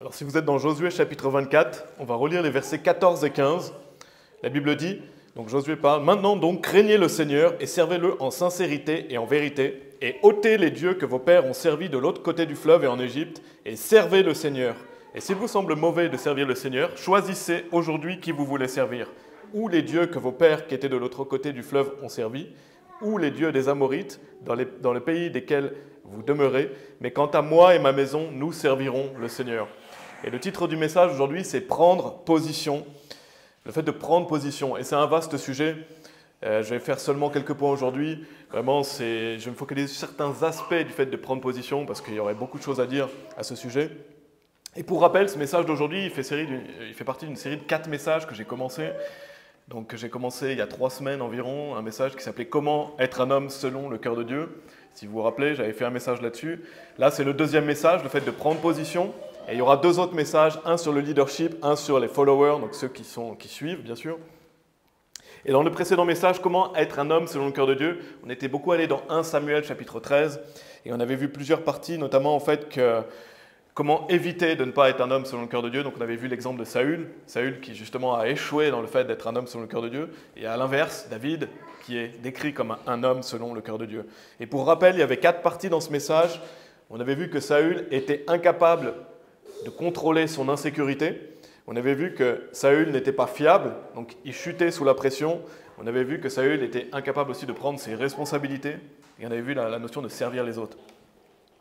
Alors si vous êtes dans Josué chapitre 24, on va relire les versets 14 et 15. La Bible dit, donc Josué parle, « Maintenant donc craignez le Seigneur et servez-le en sincérité et en vérité, et ôtez les dieux que vos pères ont servis de l'autre côté du fleuve et en Égypte, et servez le Seigneur. Et s'il vous semble mauvais de servir le Seigneur, choisissez aujourd'hui qui vous voulez servir, ou les dieux que vos pères qui étaient de l'autre côté du fleuve ont servi, ou les dieux des Amorites dans le pays desquels vous demeurez, mais quant à moi et ma maison, nous servirons le Seigneur. » Et le titre du message aujourd'hui, c'est « Prendre position ». Le fait de prendre position, et c'est un vaste sujet. Je vais faire seulement quelques points aujourd'hui. Vraiment, je vais me focaliser sur certains aspects du fait de prendre position, parce qu'il y aurait beaucoup de choses à dire à ce sujet. Et pour rappel, ce message d'aujourd'hui, il fait partie d'une série de 4 messages que j'ai commencé. Donc j'ai commencé il y a 3 semaines environ, un message qui s'appelait « Comment être un homme selon le cœur de Dieu ». Si vous vous rappelez, j'avais fait un message là-dessus. Là, c'est le deuxième message, le fait de prendre position. Et il y aura 2 autres messages, un sur le leadership, un sur les followers, donc ceux qui suivent, bien sûr. Et dans le précédent message, comment être un homme selon le cœur de Dieu, on était beaucoup allé dans 1 Samuel chapitre 13, et on avait vu plusieurs parties, notamment en fait comment éviter de ne pas être un homme selon le cœur de Dieu. Donc on avait vu l'exemple de Saül qui justement a échoué dans le fait d'être un homme selon le cœur de Dieu, et à l'inverse, David, qui est décrit comme un homme selon le cœur de Dieu. Et pour rappel, il y avait 4 parties dans ce message. On avait vu que Saül était incapable de contrôler son insécurité. On avait vu que Saül n'était pas fiable, donc il chutait sous la pression. On avait vu que Saül était incapable aussi de prendre ses responsabilités. Et on avait vu la notion de servir les autres.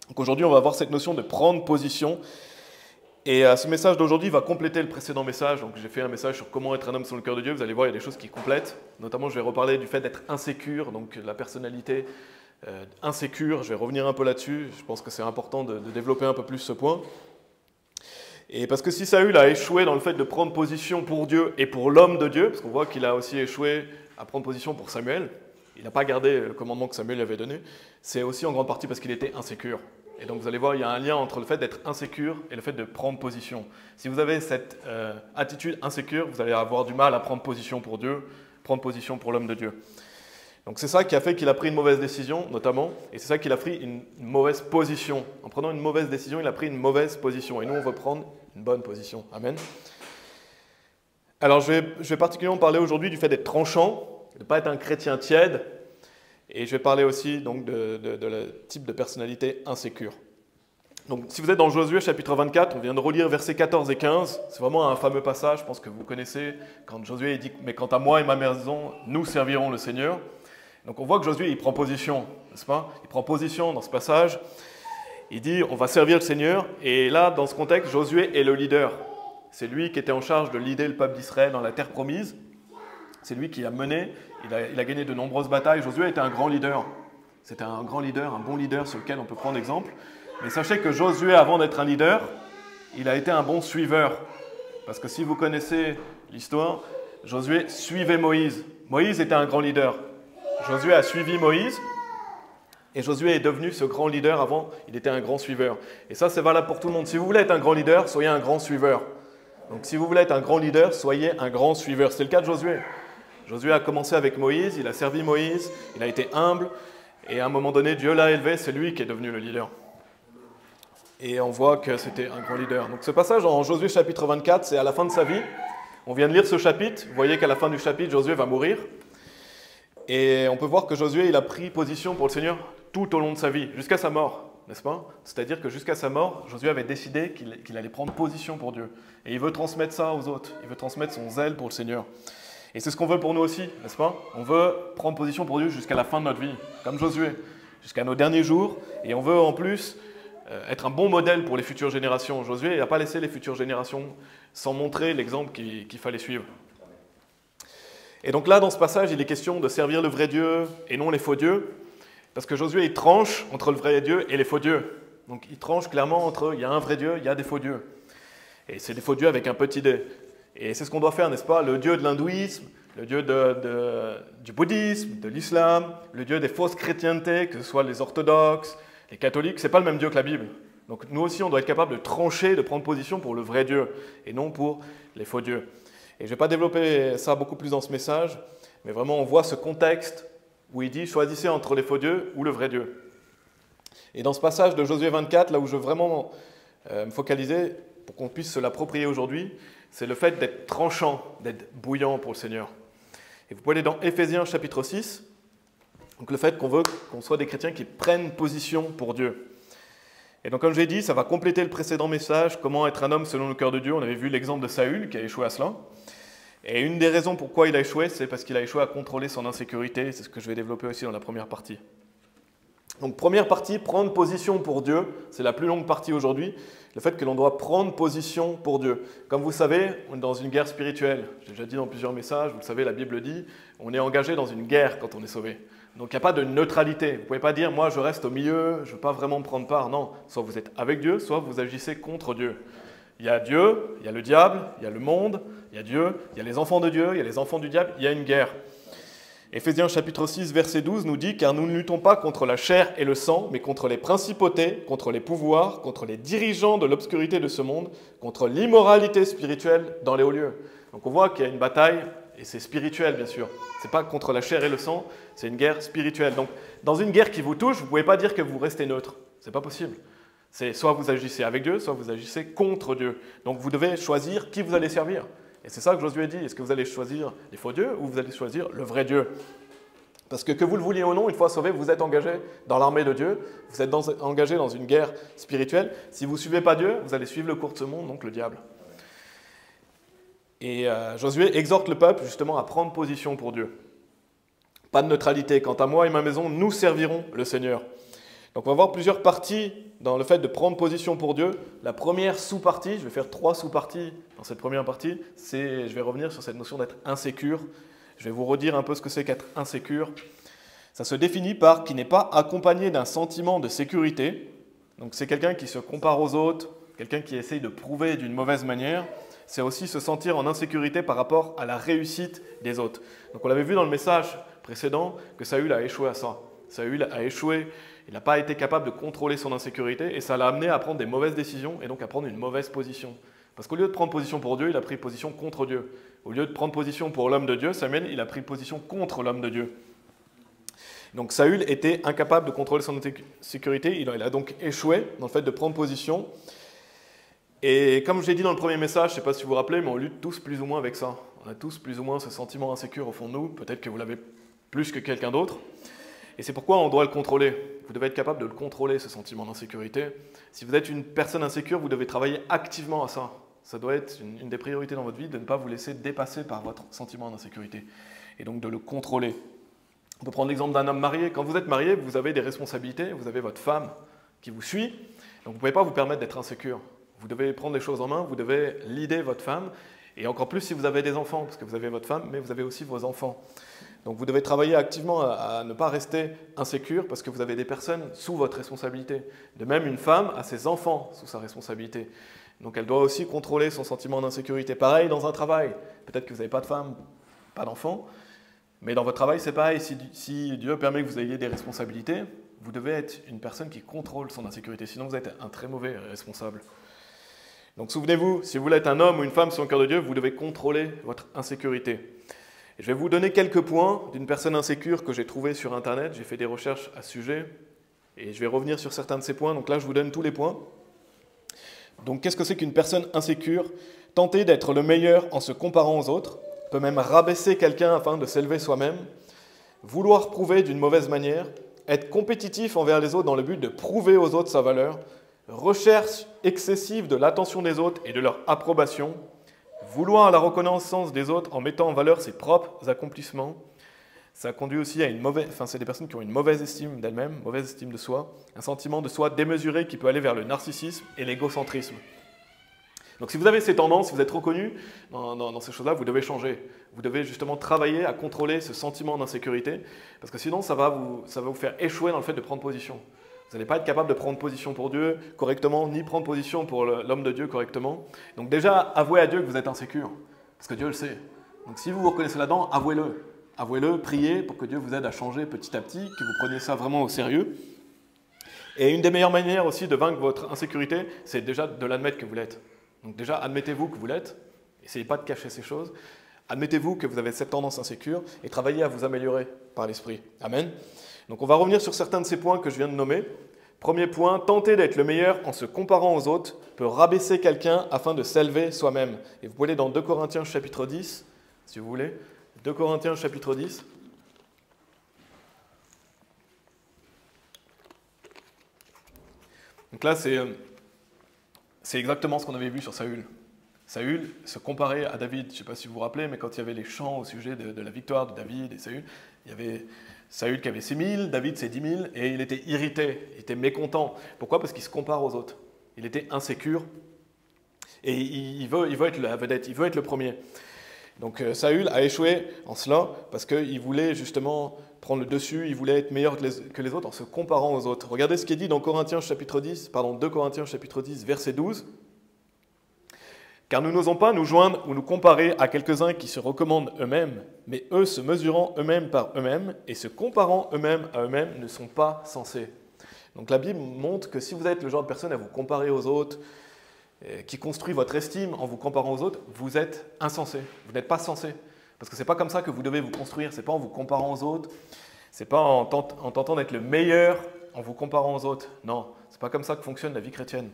Donc aujourd'hui, on va voir cette notion de prendre position. Et ce message d'aujourd'hui va compléter le précédent message. Donc j'ai fait un message sur comment être un homme selon le cœur de Dieu. Vous allez voir, il y a des choses qui complètent. Notamment, je vais reparler du fait d'être insécure, donc la personnalité insécure. Je vais revenir un peu là-dessus. Je pense que c'est important de développer un peu plus ce point. Et parce que si Saül a échoué dans le fait de prendre position pour Dieu et pour l'homme de Dieu, parce qu'on voit qu'il a aussi échoué à prendre position pour Samuel, il n'a pas gardé le commandement que Samuel lui avait donné, c'est aussi en grande partie parce qu'il était insécure. Et donc vous allez voir, il y a un lien entre le fait d'être insécure et le fait de prendre position. Si vous avez cette attitude insécure, vous allez avoir du mal à prendre position pour Dieu, prendre position pour l'homme de Dieu. Donc c'est ça qui a fait qu'il a pris une mauvaise décision, notamment, et c'est ça qu'il a pris une mauvaise position. En prenant une mauvaise décision, il a pris une mauvaise position. Et nous, on veut prendre une bonne position. Amen. Alors je vais particulièrement parler aujourd'hui du fait d'être tranchant, de ne pas être un chrétien tiède, et je vais parler aussi donc, de le type de personnalité insécure. Donc si vous êtes dans Josué chapitre 24, on vient de relire versets 14 et 15, c'est vraiment un fameux passage, je pense que vous connaissez, quand Josué dit « Mais quant à moi et ma maison, nous servirons le Seigneur ». Donc on voit que Josué, il prend position, n'est-ce pas? Il prend position dans ce passage. Il dit, on va servir le Seigneur. Et là, dans ce contexte, Josué est le leader. C'est lui qui était en charge de leader le peuple d'Israël dans la terre promise. C'est lui qui a mené, il a gagné de nombreuses batailles. Josué était un grand leader. C'était un grand leader, un bon leader sur lequel on peut prendre exemple. Mais sachez que Josué, avant d'être un leader, il a été un bon suiveur. Parce que si vous connaissez l'histoire, Josué suivait Moïse. Moïse était un grand leader. Josué a suivi Moïse et Josué est devenu ce grand leader. Avant, il était un grand suiveur. Et ça, c'est valable pour tout le monde. Si vous voulez être un grand leader, soyez un grand suiveur. Donc si vous voulez être un grand leader, soyez un grand suiveur. C'est le cas de Josué. Josué a commencé avec Moïse, il a servi Moïse, il a été humble et à un moment donné, Dieu l'a élevé, c'est lui qui est devenu le leader. Et on voit que c'était un grand leader. Donc ce passage en Josué chapitre 24, c'est à la fin de sa vie. On vient de lire ce chapitre. Vous voyez qu'à la fin du chapitre, Josué va mourir. Et on peut voir que Josué, il a pris position pour le Seigneur tout au long de sa vie, jusqu'à sa mort, n'est-ce pas? C'est-à-dire que jusqu'à sa mort, Josué avait décidé qu'il allait prendre position pour Dieu. Et il veut transmettre ça aux autres, il veut transmettre son zèle pour le Seigneur. Et c'est ce qu'on veut pour nous aussi, n'est-ce pas? On veut prendre position pour Dieu jusqu'à la fin de notre vie, comme Josué, jusqu'à nos derniers jours. Et on veut en plus être un bon modèle pour les futures générations. Josué n'a pas laissé les futures générations sans montrer l'exemple qu'il fallait suivre. Et donc là, dans ce passage, il est question de servir le vrai Dieu et non les faux dieux, parce que Josué, il tranche entre le vrai Dieu et les faux dieux. Donc il tranche clairement entre, il y a un vrai Dieu, il y a des faux dieux. Et c'est des faux dieux avec un petit d. Et c'est ce qu'on doit faire, n'est-ce pas? Le Dieu de l'hindouisme, le Dieu du bouddhisme, de l'islam, le Dieu des fausses chrétientés, que ce soit les orthodoxes, les catholiques, c'est pas le même Dieu que la Bible. Donc nous aussi, on doit être capable de trancher, de prendre position pour le vrai Dieu, et non pour les faux dieux. Et je ne vais pas développer ça beaucoup plus dans ce message, mais vraiment on voit ce contexte où il dit « choisissez entre les faux dieux ou le vrai Dieu ». Et dans ce passage de Josué 24, là où je veux vraiment me focaliser, pour qu'on puisse se l'approprier aujourd'hui, c'est le fait d'être tranchant, d'être bouillant pour le Seigneur. Et vous pouvez aller dans Éphésiens chapitre 6, donc le fait qu'on veut qu'on soit des chrétiens qui prennent position pour Dieu. Et donc comme je l'ai dit, ça va compléter le précédent message, comment être un homme selon le cœur de Dieu. On avait vu l'exemple de Saül qui a échoué à cela. Et une des raisons pourquoi il a échoué, c'est parce qu'il a échoué à contrôler son insécurité. C'est ce que je vais développer aussi dans la première partie. Donc première partie, prendre position pour Dieu. C'est la plus longue partie aujourd'hui. Le fait que l'on doit prendre position pour Dieu. Comme vous savez, on est dans une guerre spirituelle. J'ai déjà dit dans plusieurs messages, vous le savez, la Bible dit, on est engagé dans une guerre quand on est sauvé. Donc il n'y a pas de neutralité. Vous ne pouvez pas dire, moi je reste au milieu, je ne veux pas vraiment prendre part. Non, soit vous êtes avec Dieu, soit vous agissez contre Dieu. Il y a Dieu, il y a le diable, il y a le monde, il y a Dieu, il y a les enfants de Dieu, il y a les enfants du diable, il y a une guerre. Éphésiens chapitre 6, verset 12 nous dit « Car nous ne luttons pas contre la chair et le sang, mais contre les principautés, contre les pouvoirs, contre les dirigeants de l'obscurité de ce monde, contre l'immoralité spirituelle dans les hauts lieux. » Donc on voit qu'il y a une bataille, et c'est spirituel bien sûr. Ce n'est pas contre la chair et le sang, c'est une guerre spirituelle. Donc dans une guerre qui vous touche, vous ne pouvez pas dire que vous restez neutre. Ce n'est pas possible. C'est soit vous agissez avec Dieu, soit vous agissez contre Dieu. Donc vous devez choisir qui vous allez servir. Et c'est ça que Josué dit. Est-ce que vous allez choisir les faux dieux ou vous allez choisir le vrai Dieu? Parce que vous le vouliez ou non, une fois sauvé, vous êtes engagé dans l'armée de Dieu. Vous êtes engagé dans une guerre spirituelle. Si vous ne suivez pas Dieu, vous allez suivre le cours de ce monde, donc le diable. Et Josué exhorte le peuple justement à prendre position pour Dieu. Pas de neutralité. Quant à moi et ma maison, nous servirons le Seigneur. Donc on va voir plusieurs parties dans le fait de prendre position pour Dieu. La première sous-partie, je vais faire 3 sous-parties dans cette première partie, je vais revenir sur cette notion d'être insécure. Je vais vous redire un peu ce que c'est qu'être insécure. Ça se définit par qui n'est pas accompagné d'un sentiment de sécurité. Donc c'est quelqu'un qui se compare aux autres, quelqu'un qui essaye de prouver d'une mauvaise manière. C'est aussi se sentir en insécurité par rapport à la réussite des autres. Donc on l'avait vu dans le message précédent que Saül a échoué à ça. Saül a échoué, il n'a pas été capable de contrôler son insécurité et ça l'a amené à prendre des mauvaises décisions et donc à prendre une mauvaise position. Parce qu'au lieu de prendre position pour Dieu, il a pris position contre Dieu. Au lieu de prendre position pour l'homme de Dieu, Samuel, il a pris position contre l'homme de Dieu. Donc Saül était incapable de contrôler son insécurité, il a donc échoué dans le fait de prendre position. Et comme je l'ai dit dans le premier message, je ne sais pas si vous vous rappelez, mais on lutte tous plus ou moins avec ça. On a tous plus ou moins ce sentiment insécure au fond de nous, peut-être que vous l'avez plus que quelqu'un d'autre. Et c'est pourquoi on doit le contrôler. Vous devez être capable de le contrôler, ce sentiment d'insécurité. Si vous êtes une personne insécure, vous devez travailler activement à ça. Ça doit être une des priorités dans votre vie, de ne pas vous laisser dépasser par votre sentiment d'insécurité. Et donc de le contrôler. On peut prendre l'exemple d'un homme marié. Quand vous êtes marié, vous avez des responsabilités, vous avez votre femme qui vous suit. Donc vous ne pouvez pas vous permettre d'être insécure. Vous devez prendre les choses en main, vous devez leader votre femme. Et encore plus si vous avez des enfants, parce que vous avez votre femme, mais vous avez aussi vos enfants. Donc vous devez travailler activement à ne pas rester insécure parce que vous avez des personnes sous votre responsabilité. De même, une femme a ses enfants sous sa responsabilité. Donc elle doit aussi contrôler son sentiment d'insécurité. Pareil dans un travail. Peut-être que vous n'avez pas de femme, pas d'enfant, mais dans votre travail c'est pareil. Si Dieu permet que vous ayez des responsabilités, vous devez être une personne qui contrôle son insécurité. Sinon vous êtes un très mauvais responsable. Donc souvenez-vous, si vous voulez être un homme ou une femme sur le cœur de Dieu, vous devez contrôler votre insécurité. Et je vais vous donner quelques points d'une personne insécure que j'ai trouvée sur Internet. J'ai fait des recherches à ce sujet et je vais revenir sur certains de ces points. Donc là, je vous donne tous les points. Donc qu'est-ce que c'est qu'une personne insécure? Tenter d'être le meilleur en se comparant aux autres, peut même rabaisser quelqu'un afin de s'élever soi-même, vouloir prouver d'une mauvaise manière, être compétitif envers les autres dans le but de prouver aux autres sa valeur, recherche excessive de l'attention des autres et de leur approbation, vouloir la reconnaissance des autres en mettant en valeur ses propres accomplissements. Ça conduit aussi à c'est des personnes qui ont une mauvaise estime d'elles-mêmes, mauvaise estime de soi, un sentiment de soi démesuré qui peut aller vers le narcissisme et l'égocentrisme. Donc si vous avez ces tendances, si vous êtes reconnu dans ces choses-là, vous devez changer. Vous devez justement travailler à contrôler ce sentiment d'insécurité, parce que sinon ça va vous faire échouer dans le fait de prendre position. Vous n'allez pas être capable de prendre position pour Dieu correctement, ni prendre position pour l'homme de Dieu correctement. Donc déjà, avouez à Dieu que vous êtes insécure, parce que Dieu le sait. Donc si vous vous reconnaissez là-dedans, avouez-le. Avouez-le, priez pour que Dieu vous aide à changer petit à petit, que vous preniez ça vraiment au sérieux. Et une des meilleures manières aussi de vaincre votre insécurité, c'est déjà de l'admettre que vous l'êtes. Donc déjà, admettez-vous que vous l'êtes, n'essayez pas de cacher ces choses. Admettez-vous que vous avez cette tendance insécure et travaillez à vous améliorer par l'Esprit. Amen. Donc on va revenir sur certains de ces points que je viens de nommer. Premier point, tenter d'être le meilleur en se comparant aux autres peut rabaisser quelqu'un afin de s'élever soi-même. Et vous pouvez aller dans 2 Corinthiens chapitre 10, si vous voulez. 2 Corinthiens chapitre 10. Donc là, c'est exactement ce qu'on avait vu sur Saül. Saül se comparait à David. Je ne sais pas si vous vous rappelez, mais quand il y avait les chants au sujet de la victoire de David et Saül, il y avait Saül qui avait ses 1000, David ses 10 000, et il était irrité, il était mécontent. Pourquoi? Parce qu'il se compare aux autres. Il était insécure, et il veut être la vedette, il veut être le premier. Donc Saül a échoué en cela, parce qu'il voulait justement prendre le dessus, il voulait être meilleur que les autres en se comparant aux autres. Regardez ce qui est dit dans 2 Corinthiens chapitre 10, verset 12. Car nous n'osons pas nous joindre ou nous comparer à quelques-uns qui se recommandent eux-mêmes, mais eux, se mesurant eux-mêmes par eux-mêmes et se comparant eux-mêmes à eux-mêmes, ne sont pas sensés. Donc la Bible montre que si vous êtes le genre de personne à vous comparer aux autres, qui construit votre estime en vous comparant aux autres, vous êtes insensé, vous n'êtes pas sensé. Parce que ce n'est pas comme ça que vous devez vous construire, ce n'est pas en vous comparant aux autres, ce n'est pas en tentant d'être le meilleur en vous comparant aux autres. Non, ce n'est pas comme ça que fonctionne la vie chrétienne.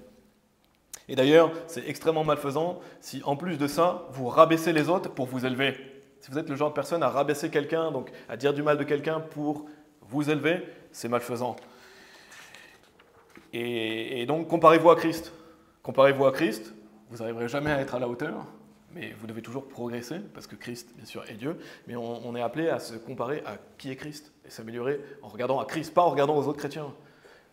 Et d'ailleurs, c'est extrêmement malfaisant si, en plus de ça, vous rabaissez les autres pour vous élever. Si vous êtes le genre de personne à rabaisser quelqu'un, donc à dire du mal de quelqu'un pour vous élever, c'est malfaisant. Et donc, comparez-vous à Christ. Comparez-vous à Christ, vous n'arriverez jamais à être à la hauteur, mais vous devez toujours progresser, parce que Christ, bien sûr, est Dieu, mais on est appelé à se comparer à qui est Christ, et s'améliorer en regardant à Christ, pas en regardant aux autres chrétiens.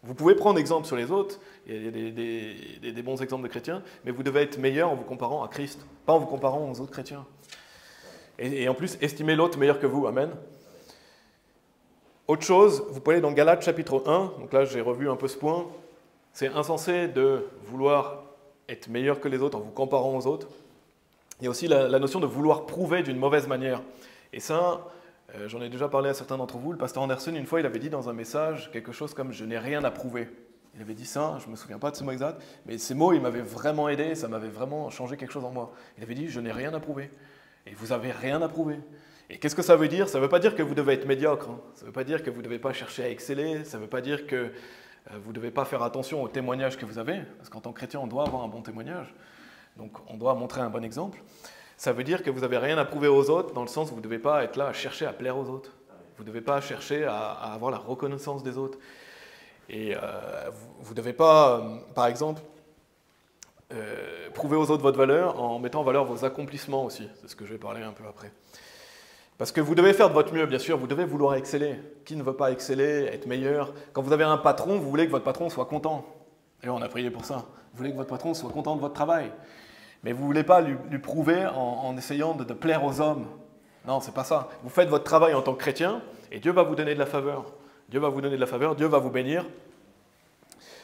Vous pouvez prendre exemple sur les autres, il y a des bons exemples de chrétiens, mais vous devez être meilleur en vous comparant à Christ, pas en vous comparant aux autres chrétiens. Et en plus, estimez l'autre meilleur que vous, amen. Autre chose, vous pouvez aller dans Galates chapitre 1, donc là j'ai revu un peu ce point, c'est insensé de vouloir être meilleur que les autres en vous comparant aux autres. Il y a aussi la notion de vouloir prouver d'une mauvaise manière. Et ça, j'en ai déjà parlé à certains d'entre vous. Le pasteur Anderson, une fois, il avait dit dans un message quelque chose comme « je n'ai rien à prouver ». Il avait dit ça, je ne me souviens pas de ce mot exact, mais ces mots, ils m'avaient vraiment aidé, ça m'avait vraiment changé quelque chose en moi. Il avait dit « je n'ai rien à prouver ». Et vous n'avez rien à prouver. Et qu'est-ce que ça veut dire? Ça ne veut pas dire que vous devez être médiocre. Hein. Ça ne veut pas dire que vous ne devez pas chercher à exceller. Ça ne veut pas dire que vous ne devez pas faire attention au témoignage que vous avez. Parce qu'en tant que chrétien, on doit avoir un bon témoignage. Donc on doit montrer un bon exemple. Ça veut dire que vous n'avez rien à prouver aux autres, dans le sens où vous ne devez pas être là à chercher à plaire aux autres. Vous ne devez pas chercher à avoir la reconnaissance des autres. Et vous ne devez pas, par exemple, prouver aux autres votre valeur en mettant en valeur vos accomplissements aussi. C'est ce que je vais parler un peu après. Parce que vous devez faire de votre mieux, bien sûr, vous devez vouloir exceller. Qui ne veut pas exceller, être meilleur? Quand vous avez un patron, vous voulez que votre patron soit content. Et on a prié pour ça. Vous voulez que votre patron soit content de votre travail. Mais vous ne voulez pas lui prouver en essayant de plaire aux hommes. Non, c'est pas ça. Vous faites votre travail en tant que chrétien et Dieu va vous donner de la faveur. Dieu va vous donner de la faveur, Dieu va vous bénir.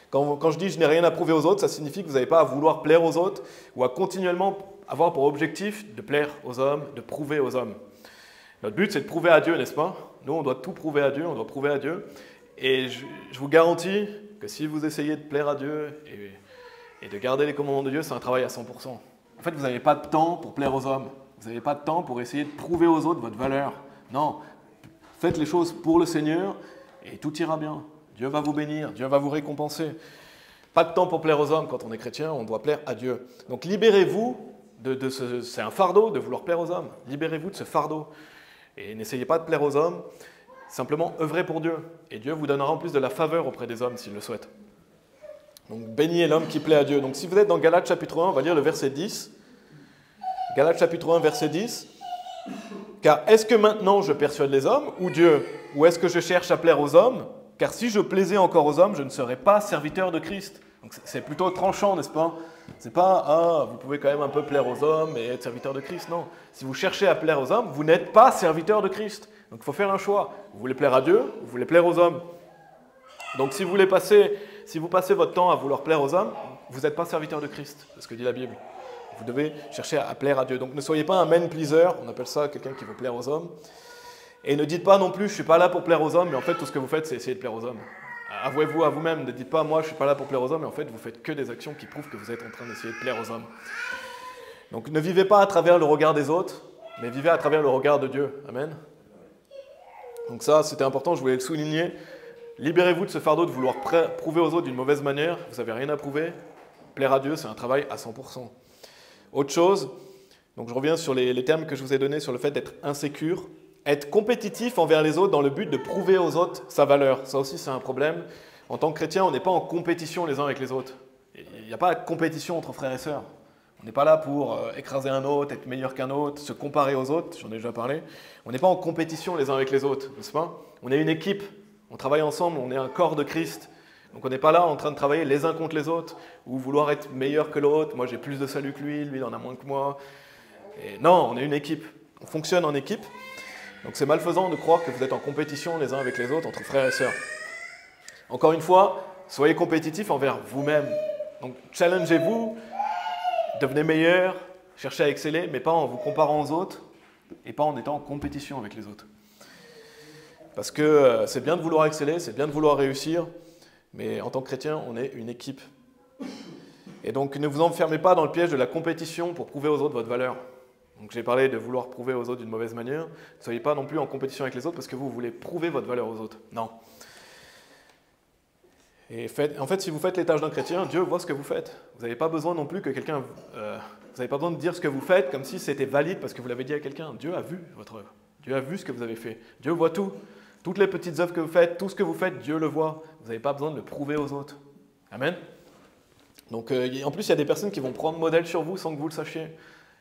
Quand je dis je n'ai rien à prouver aux autres, ça signifie que vous n'avez pas à vouloir plaire aux autres ou à continuellement avoir pour objectif de plaire aux hommes, de prouver aux hommes. Notre but, c'est de prouver à Dieu, n'est-ce pas? Nous, on doit tout prouver à Dieu, on doit prouver à Dieu. Et je vous garantis que si vous essayez de plaire à Dieu et de garder les commandements de Dieu, c'est un travail à 100%. En fait, vous n'avez pas de temps pour plaire aux hommes. Vous n'avez pas de temps pour essayer de prouver aux autres votre valeur. Non, faites les choses pour le Seigneur et tout ira bien. Dieu va vous bénir, Dieu va vous récompenser. Pas de temps pour plaire aux hommes quand on est chrétien, on doit plaire à Dieu. Donc libérez-vous c'est un fardeau de vouloir plaire aux hommes. Libérez-vous de ce fardeau. Et n'essayez pas de plaire aux hommes, simplement œuvrez pour Dieu. Et Dieu vous donnera en plus de la faveur auprès des hommes s'il le souhaite. Donc bénis l'homme qui plaît à Dieu. Donc si vous êtes dans Galates chapitre 1, on va lire le verset 10. Galates chapitre 1, verset 10. Car est-ce que maintenant je persuade les hommes ou Dieu? Ou est-ce que je cherche à plaire aux hommes? Car si je plaisais encore aux hommes, je ne serais pas serviteur de Christ. Donc c'est plutôt tranchant, n'est-ce pas? C'est pas, ah, vous pouvez quand même un peu plaire aux hommes et être serviteur de Christ. Non. Si vous cherchez à plaire aux hommes, vous n'êtes pas serviteur de Christ. Donc il faut faire un choix. Vous voulez plaire à Dieu, vous voulez plaire aux hommes. Donc si vous passez votre temps à vouloir plaire aux hommes, vous n'êtes pas serviteur de Christ. C'est ce que dit la Bible. Vous devez chercher à plaire à Dieu. Donc ne soyez pas un man pleaser, on appelle ça quelqu'un qui veut plaire aux hommes. Et ne dites pas non plus, je ne suis pas là pour plaire aux hommes, mais en fait tout ce que vous faites, c'est essayer de plaire aux hommes. Avouez-vous à vous-même, ne dites pas, moi je ne suis pas là pour plaire aux hommes, mais en fait vous faites que des actions qui prouvent que vous êtes en train d'essayer de plaire aux hommes. Donc ne vivez pas à travers le regard des autres, mais vivez à travers le regard de Dieu. Amen. Donc ça, c'était important, je voulais le souligner. Libérez-vous de ce fardeau de vouloir prouver aux autres d'une mauvaise manière. Vous n'avez rien à prouver. Plaire à Dieu, c'est un travail à 100%. Autre chose, donc je reviens sur les termes que je vous ai donnés sur le fait d'être insécure. Être compétitif envers les autres dans le but de prouver aux autres sa valeur. Ça aussi, c'est un problème. En tant que chrétien, on n'est pas en compétition les uns avec les autres. Il n'y a pas de compétition entre frères et sœurs. On n'est pas là pour écraser un autre, être meilleur qu'un autre, se comparer aux autres, j'en ai déjà parlé. On n'est pas en compétition les uns avec les autres, n'est-ce pas? On est une équipe, on travaille ensemble, on est un corps de Christ. Donc on n'est pas là en train de travailler les uns contre les autres, ou vouloir être meilleur que l'autre, moi j'ai plus de salut que lui, lui il en a moins que moi. Et non, on est une équipe, on fonctionne en équipe. Donc c'est malfaisant de croire que vous êtes en compétition les uns avec les autres, entre frères et sœurs. Encore une fois, soyez compétitifs envers vous-même. Donc challengez-vous, devenez meilleur, cherchez à exceller, mais pas en vous comparant aux autres et pas en étant en compétition avec les autres. Parce que c'est bien de vouloir exceller, c'est bien de vouloir réussir, mais en tant que chrétien, on est une équipe. Et donc ne vous enfermez pas dans le piège de la compétition pour prouver aux autres votre valeur. Donc j'ai parlé de vouloir prouver aux autres d'une mauvaise manière. Ne soyez pas non plus en compétition avec les autres parce que vous voulez prouver votre valeur aux autres. Non. Et en fait, si vous faites les tâches d'un chrétien, Dieu voit ce que vous faites. Vous n'avez pas besoin non plus que quelqu'un... vous n'avez pas besoin de dire ce que vous faites comme si c'était valide parce que vous l'avez dit à quelqu'un. Dieu a vu votre œuvre. Dieu a vu ce que vous avez fait. Dieu voit tout. Toutes les petites œuvres que vous faites, tout ce que vous faites, Dieu le voit. Vous n'avez pas besoin de le prouver aux autres. Amen. Donc en plus, il y a des personnes qui vont prendre modèle sur vous sans que vous le sachiez.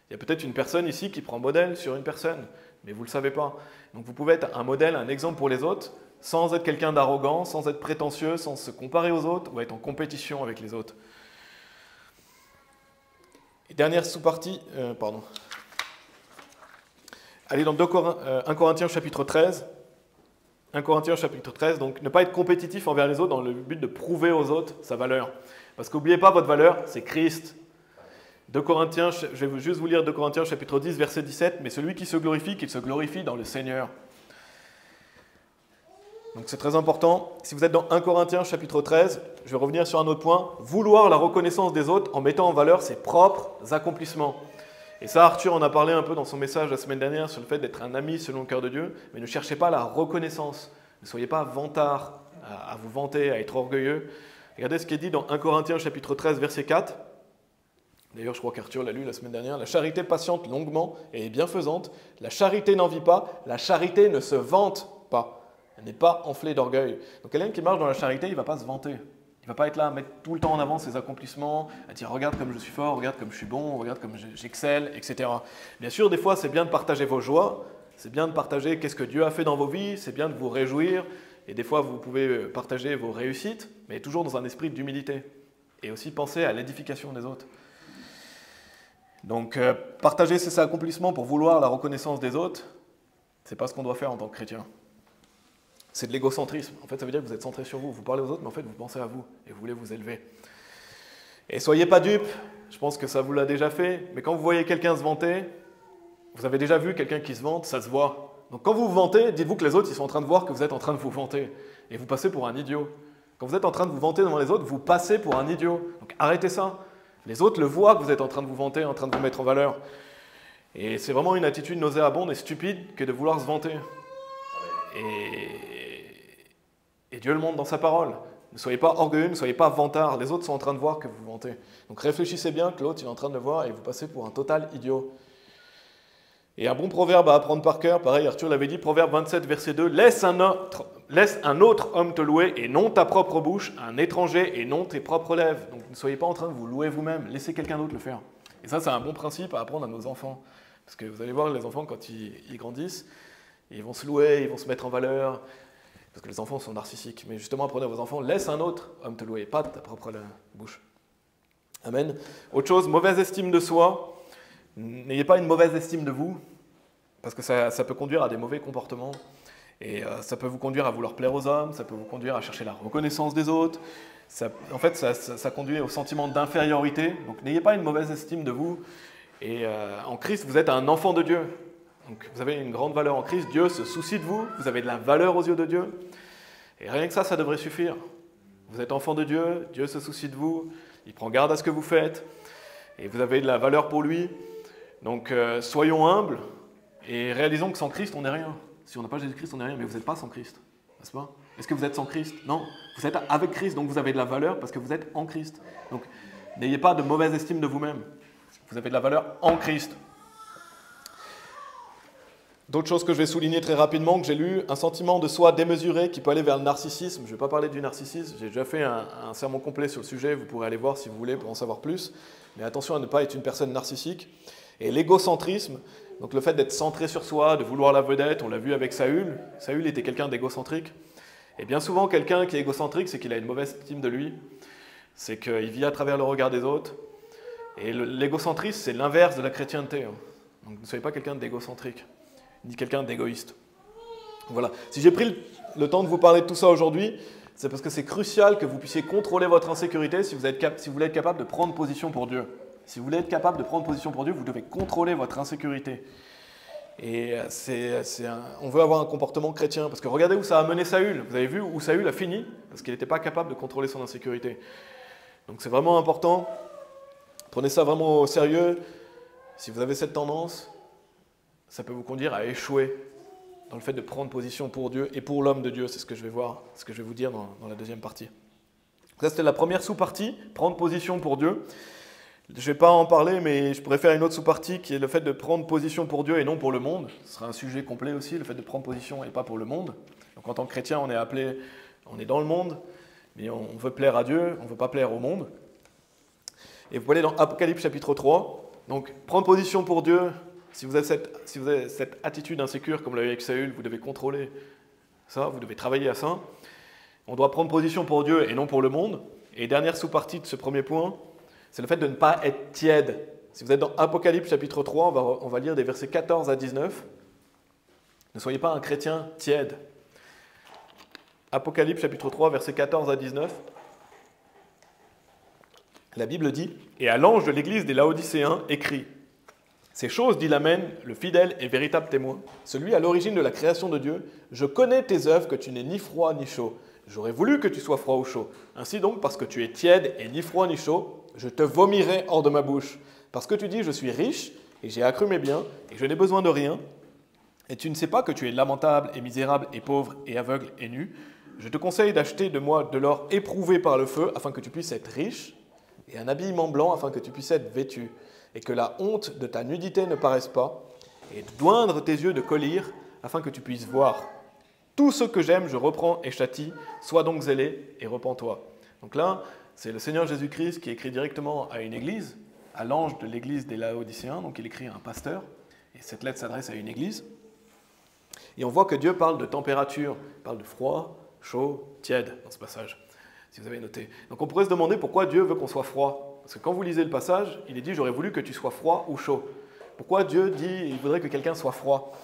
Il y a peut-être une personne ici qui prend modèle sur une personne, mais vous ne le savez pas. Donc vous pouvez être un modèle, un exemple pour les autres, sans être quelqu'un d'arrogant, sans être prétentieux, sans se comparer aux autres ou être en compétition avec les autres. Et dernière sous-partie, Allez dans 1 Corinthiens chapitre 13. 1 Corinthiens chapitre 13, donc ne pas être compétitif envers les autres dans le but de prouver aux autres sa valeur. Parce qu'oubliez pas, votre valeur, c'est Christ. 2 Corinthiens, je vais juste vous lire 2 Corinthiens chapitre 10, verset 17, mais celui qui se glorifie, qu'il se glorifie dans le Seigneur. Donc c'est très important. Si vous êtes dans 1 Corinthiens chapitre 13, je vais revenir sur un autre point. Vouloir la reconnaissance des autres en mettant en valeur ses propres accomplissements. Et ça, Arthur en a parlé un peu dans son message la semaine dernière sur le fait d'être un ami selon le cœur de Dieu, mais ne cherchez pas la reconnaissance. Ne soyez pas vantard, à vous vanter, à être orgueilleux. Regardez ce qui est dit dans 1 Corinthiens chapitre 13, verset 4. D'ailleurs, je crois qu'Arthur l'a lu la semaine dernière. La charité patiente longuement et est bienfaisante. La charité n'envie pas. La charité ne se vante pas. Elle n'est pas enflée d'orgueil. Donc quelqu'un qui marche dans la charité, il ne va pas se vanter. Il ne va pas être là à mettre tout le temps en avant ses accomplissements, à dire regarde comme je suis fort, regarde comme je suis bon, regarde comme j'excelle, etc. Bien sûr, des fois, c'est bien de partager vos joies, c'est bien de partager qu'est-ce que Dieu a fait dans vos vies, c'est bien de vous réjouir, et des fois, vous pouvez partager vos réussites, mais toujours dans un esprit d'humilité. Et aussi penser à l'édification des autres. Donc, partager ses accomplissements pour vouloir la reconnaissance des autres, ce n'est pas ce qu'on doit faire en tant que chrétien. C'est de l'égocentrisme. En fait, ça veut dire que vous êtes centré sur vous. Vous parlez aux autres, mais en fait, vous pensez à vous et vous voulez vous élever. Et soyez pas dupes. Je pense que ça vous l'a déjà fait. Mais quand vous voyez quelqu'un se vanter, vous avez déjà vu quelqu'un qui se vante, ça se voit. Donc quand vous vous vantez, dites-vous que les autres, ils sont en train de voir que vous êtes en train de vous vanter. Et vous passez pour un idiot. Quand vous êtes en train de vous vanter devant les autres, vous passez pour un idiot. Donc arrêtez ça. Les autres le voient que vous êtes en train de vous vanter, en train de vous mettre en valeur. Et c'est vraiment une attitude nauséabonde et stupide que de vouloir se vanter. Et Dieu le montre dans sa parole. Ne soyez pas orgueilleux, ne soyez pas vantards. Les autres sont en train de voir que vous vous vantez. Donc réfléchissez bien que l'autre il est en train de le voir et vous passez pour un total idiot. Et un bon proverbe à apprendre par cœur, pareil, Arthur l'avait dit, proverbe 27, verset 2, laisse un autre homme te louer et non ta propre bouche, un étranger et non tes propres lèvres. Donc ne soyez pas en train de vous louer vous-même, laissez quelqu'un d'autre le faire. Et ça, c'est un bon principe à apprendre à nos enfants. Parce que vous allez voir, les enfants, quand ils grandissent, ils vont se louer, ils vont se mettre en valeur. Parce que les enfants sont narcissiques. Mais justement, apprenez à vos enfants, laisse un autre homme te louer, pas de ta propre bouche. Amen. Autre chose, mauvaise estime de soi. N'ayez pas une mauvaise estime de vous, parce que ça peut conduire à des mauvais comportements. Et ça peut vous conduire à vouloir plaire aux hommes, ça peut vous conduire à chercher la reconnaissance des autres. En fait, ça conduit au sentiment d'infériorité. Donc n'ayez pas une mauvaise estime de vous. Et en Christ, vous êtes un enfant de Dieu. Donc vous avez une grande valeur en Christ, Dieu se soucie de vous, vous avez de la valeur aux yeux de Dieu. Et rien que ça devrait suffire. Vous êtes enfant de Dieu, Dieu se soucie de vous, il prend garde à ce que vous faites, et vous avez de la valeur pour lui. Donc soyons humbles et réalisons que sans Christ, on n'est rien. Si on n'a pas Jésus-Christ, on n'est rien, mais vous n'êtes pas sans Christ, n'est-ce pas? Est-ce que vous êtes sans Christ? Non. Vous êtes avec Christ, donc vous avez de la valeur parce que vous êtes en Christ. Donc, n'ayez pas de mauvaise estime de vous-même. Vous avez de la valeur en Christ. D'autres choses que je vais souligner très rapidement, que j'ai lu, un sentiment de soi démesuré qui peut aller vers le narcissisme. Je ne vais pas parler du narcissisme, j'ai déjà fait un sermon complet sur le sujet, vous pourrez aller voir si vous voulez pour en savoir plus. Mais attention à ne pas être une personne narcissique. Et l'égocentrisme, donc le fait d'être centré sur soi, de vouloir la vedette, on l'a vu avec Saül. Saül était quelqu'un d'égocentrique. Et bien souvent, quelqu'un qui est égocentrique, c'est qu'il a une mauvaise estime de lui, c'est qu'il vit à travers le regard des autres. Et l'égocentrisme, c'est l'inverse de la chrétienté. Donc ne soyez pas quelqu'un d'égocentrique, ni quelqu'un d'égoïste. Voilà. Si j'ai pris le temps de vous parler de tout ça aujourd'hui, c'est parce que c'est crucial que vous puissiez contrôler votre insécurité si vous voulez être capable de prendre position pour Dieu. Si vous voulez être capable de prendre position pour Dieu, vous devez contrôler votre insécurité. Et on veut avoir un comportement chrétien. Parce que regardez où ça a mené Saül. Vous avez vu où Saül a fini? Parce qu'il n'était pas capable de contrôler son insécurité. Donc c'est vraiment important. Prenez ça vraiment au sérieux. Si vous avez cette tendance, ça peut vous conduire à échouer dans le fait de prendre position pour Dieu et pour l'homme de Dieu. C'est ce que je vais voir, ce que je vais vous dire dans la deuxième partie. Ça, c'était la première sous-partie, prendre position pour Dieu. Je ne vais pas en parler, mais je pourrais faire une autre sous-partie qui est le fait de prendre position pour Dieu et non pour le monde. Ce sera un sujet complet aussi, le fait de prendre position et pas pour le monde. Donc en tant que chrétien, on est appelé, on est dans le monde, mais on veut plaire à Dieu, on ne veut pas plaire au monde. Et vous pouvez aller dans Apocalypse chapitre 3. Donc prendre position pour Dieu, si vous avez cette attitude insécure comme l'a eu avec Saül, vous devez contrôler ça, vous devez travailler à ça. On doit prendre position pour Dieu et non pour le monde. Et dernière sous-partie de ce premier point, c'est le fait de ne pas être tiède. Si vous êtes dans Apocalypse chapitre 3, on va lire des versets 14 à 19. Ne soyez pas un chrétien tiède. Apocalypse chapitre 3, versets 14 à 19. La Bible dit « Et à l'ange de l'église des Laodicéens écrit : Ces choses, dit l'Amen, le fidèle et véritable témoin, celui à l'origine de la création de Dieu, je connais tes œuvres, que tu n'es ni froid ni chaud. J'aurais voulu que tu sois froid ou chaud. Ainsi donc, parce que tu es tiède et ni froid ni chaud, je te vomirai hors de ma bouche. Parce que tu dis, je suis riche et j'ai accru mes biens et je n'ai besoin de rien. Et tu ne sais pas que tu es lamentable et misérable et pauvre et aveugle et nu. Je te conseille d'acheter de moi de l'or éprouvé par le feu afin que tu puisses être riche et un habillement blanc afin que tu puisses être vêtu et que la honte de ta nudité ne paraisse pas et d'oindre tes yeux de collyre afin que tu puisses voir. Tout ce que j'aime, je reprends et châtie. Sois donc zélé et repens-toi. Donc là, c'est le Seigneur Jésus-Christ qui écrit directement à une église, à l'ange de l'église des Laodicéens, donc il écrit à un pasteur, et cette lettre s'adresse à une église. Et on voit que Dieu parle de température, il parle de froid, chaud, tiède dans ce passage, si vous avez noté. Donc on pourrait se demander pourquoi Dieu veut qu'on soit froid. Parce que quand vous lisez le passage, il est dit « j'aurais voulu que tu sois froid ou chaud ». Pourquoi Dieu dit « il voudrait que quelqu'un soit froid ».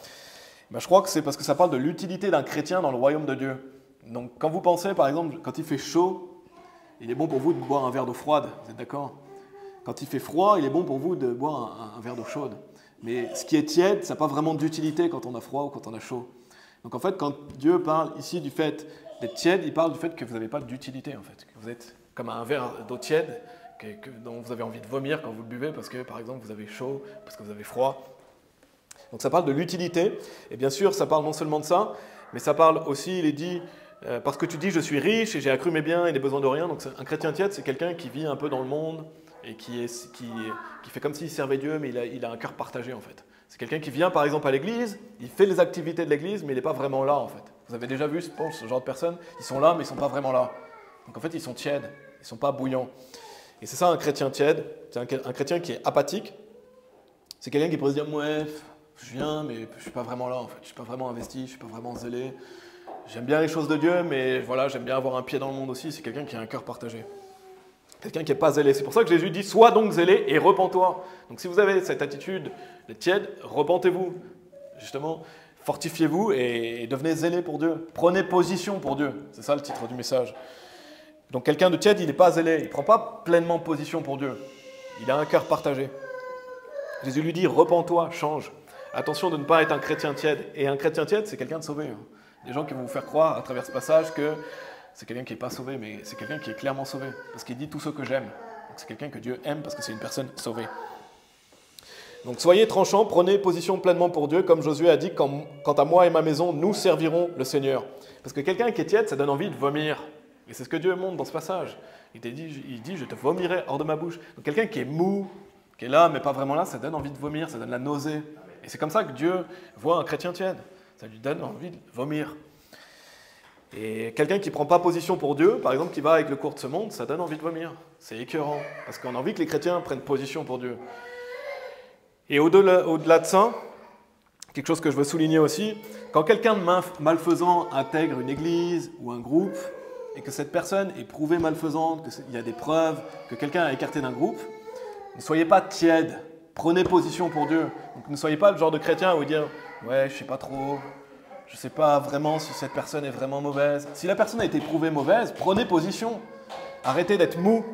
Je crois que c'est parce que ça parle de l'utilité d'un chrétien dans le royaume de Dieu. Donc quand vous pensez, par exemple, quand il fait chaud, il est bon pour vous de boire un verre d'eau froide, vous êtes d'accord? Quand il fait froid, il est bon pour vous de boire un verre d'eau chaude. Mais ce qui est tiède, ça n'a pas vraiment d'utilité quand on a froid ou quand on a chaud. Donc en fait, quand Dieu parle ici du fait d'être tiède, il parle du fait que vous n'avez pas d'utilité, en fait. Que vous êtes comme un verre d'eau tiède dont vous avez envie de vomir quand vous le buvez parce que, par exemple, vous avez chaud, parce que vous avez froid. Donc ça parle de l'utilité, et bien sûr, ça parle non seulement de ça, mais ça parle aussi, il est dit, parce que tu dis, je suis riche et j'ai accru mes biens et n'ai besoin de rien. Donc un chrétien tiède, c'est quelqu'un qui vit un peu dans le monde et qui fait comme s'il servait Dieu, mais il a un cœur partagé, en fait. C'est quelqu'un qui vient, par exemple, à l'église, il fait les activités de l'église, mais il n'est pas vraiment là, en fait. Vous avez déjà vu, je pense, ce genre de personnes, ils sont là, mais ils ne sont pas vraiment là. Donc en fait, ils sont tièdes, ils ne sont pas bouillants. Et c'est ça un chrétien tiède, c'est un chrétien qui est apathique. C'est quelqu'un qui pourrait se dire, ouais, je viens, mais je ne suis pas vraiment là, en fait. Je ne suis pas vraiment investi, je ne suis pas vraiment zélé. J'aime bien les choses de Dieu, mais voilà, j'aime bien avoir un pied dans le monde aussi. C'est quelqu'un qui a un cœur partagé. Quelqu'un qui n'est pas zélé. C'est pour ça que Jésus dit, sois donc zélé et repens-toi. Donc si vous avez cette attitude de tiède, repentez-vous. Justement, fortifiez-vous et devenez zélé pour Dieu. Prenez position pour Dieu. C'est ça le titre du message. Donc quelqu'un de tiède, il n'est pas zélé. Il ne prend pas pleinement position pour Dieu. Il a un cœur partagé. Jésus lui dit, repens-toi, change. Attention de ne pas être un chrétien tiède. Et un chrétien tiède, c'est quelqu'un de sauvé. Des gens qui vont vous faire croire à travers ce passage que c'est quelqu'un qui n'est pas sauvé, mais c'est quelqu'un qui est clairement sauvé. Parce qu'il dit tout ce que j'aime. Donc c'est quelqu'un que Dieu aime parce que c'est une personne sauvée. Donc soyez tranchants, prenez position pleinement pour Dieu, comme Josué a dit, quant à moi et ma maison, nous servirons le Seigneur. Parce que quelqu'un qui est tiède, ça donne envie de vomir. Et c'est ce que Dieu montre dans ce passage. Il dit, je te vomirai hors de ma bouche. Donc quelqu'un qui est mou, qui est là, mais pas vraiment là, ça donne envie de vomir, ça donne la nausée. Et c'est comme ça que Dieu voit un chrétien tiède. Ça lui donne envie de vomir. Et quelqu'un qui ne prend pas position pour Dieu, par exemple, qui va avec le cours de ce monde, ça donne envie de vomir. C'est écœurant, parce qu'on a envie que les chrétiens prennent position pour Dieu. Et au-delà de ça, quelque chose que je veux souligner aussi, quand quelqu'un de malfaisant intègre une église ou un groupe, et que cette personne est prouvée malfaisante, qu'il y a des preuves, que quelqu'un a écarté d'un groupe, ne soyez pas tiède, prenez position pour Dieu. Donc ne soyez pas le genre de chrétien à vous dire « ouais, je ne sais pas trop, je ne sais pas vraiment si cette personne est vraiment mauvaise ». Si la personne a été prouvée mauvaise, prenez position. Arrêtez d'être mou,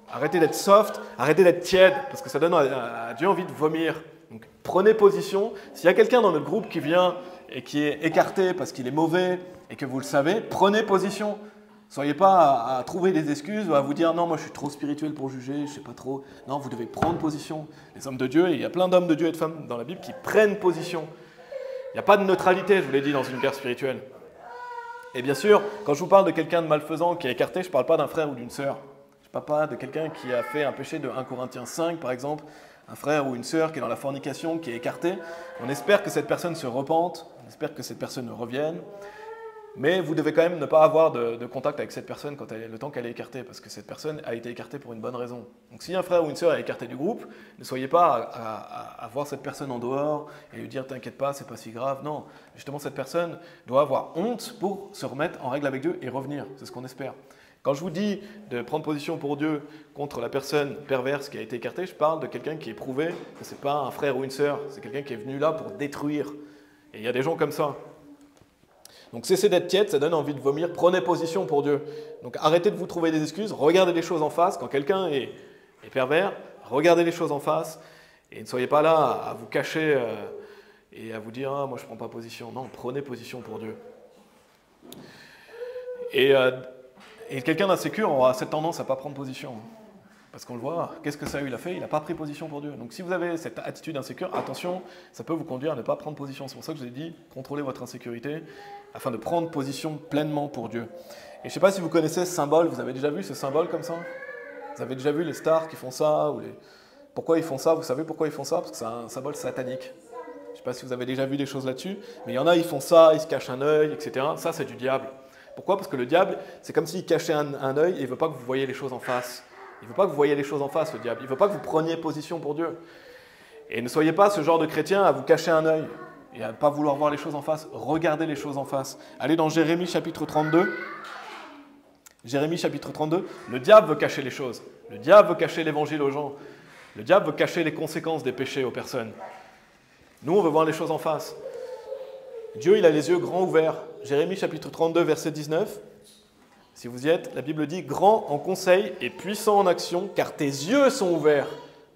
arrêtez d'être soft, arrêtez d'être tiède, parce que ça donne à Dieu envie de vomir. Donc prenez position. S'il y a quelqu'un dans notre groupe qui vient et qui est écarté parce qu'il est mauvais et que vous le savez, prenez position. Soyez pas à trouver des excuses ou à vous dire « non, moi je suis trop spirituel pour juger, je ne sais pas trop ». Non, vous devez prendre position. Les hommes de Dieu, et il y a plein d'hommes de Dieu et de femmes dans la Bible qui prennent position. Il n'y a pas de neutralité, je vous l'ai dit, dans une guerre spirituelle. Et bien sûr, quand je vous parle de quelqu'un de malfaisant qui est écarté, je ne parle pas d'un frère ou d'une sœur. Je ne parle pas de quelqu'un qui a fait un péché de 1 Corinthiens 5, par exemple, un frère ou une sœur qui est dans la fornication, qui est écarté. On espère que cette personne se repente, on espère que cette personne revienne. Mais vous devez quand même ne pas avoir de contact avec cette personne le temps qu'elle est écartée, parce que cette personne a été écartée pour une bonne raison. Donc si un frère ou une sœur est écarté du groupe, ne soyez pas à voir cette personne en dehors et lui dire « t'inquiète pas, c'est pas si grave ». Non, justement cette personne doit avoir honte pour se remettre en règle avec Dieu et revenir, c'est ce qu'on espère. Quand je vous dis de prendre position pour Dieu contre la personne perverse qui a été écartée, je parle de quelqu'un qui est prouvé que ce n'est pas un frère ou une sœur, c'est quelqu'un qui est venu là pour détruire. Et il y a des gens comme ça. Donc cessez d'être tiède, ça donne envie de vomir, prenez position pour Dieu. Donc arrêtez de vous trouver des excuses, regardez les choses en face. Quand quelqu'un est pervers, regardez les choses en face et ne soyez pas là à vous cacher et à vous dire « ah, moi je ne prends pas position ». Non, prenez position pour Dieu. Et quelqu'un d'insécure aura cette tendance à ne pas prendre position. Parce qu'on le voit, qu'est-ce que Saül a fait? Il n'a pas pris position pour Dieu. Donc si vous avez cette attitude insécure, attention, ça peut vous conduire à ne pas prendre position. C'est pour ça que je vous ai dit, contrôlez votre insécurité afin de prendre position pleinement pour Dieu. Et je ne sais pas si vous connaissez ce symbole, vous avez déjà vu ce symbole comme ça? Vous avez déjà vu les stars qui font ça? Pourquoi ils font ça? Vous savez pourquoi ils font ça? Parce que c'est un symbole satanique. Je ne sais pas si vous avez déjà vu des choses là-dessus, mais il y en a, ils font ça, ils se cachent un œil, etc. Ça, c'est du diable. Pourquoi? Parce que le diable, c'est comme s'il cachait un œil et il ne veut pas que vous voyez les choses en face. Il ne veut pas que vous voyez les choses en face, le diable. Il ne veut pas que vous preniez position pour Dieu. Et ne soyez pas ce genre de chrétien à vous cacher un œil et à ne pas vouloir voir les choses en face. Regardez les choses en face. Allez dans Jérémie chapitre 32. Jérémie chapitre 32. Le diable veut cacher les choses. Le diable veut cacher l'évangile aux gens. Le diable veut cacher les conséquences des péchés aux personnes. Nous, on veut voir les choses en face. Dieu, il a les yeux grands ouverts. Jérémie chapitre 32, verset 19. Si vous y êtes, la Bible dit « Grand en conseil et puissant en action, car tes yeux sont ouverts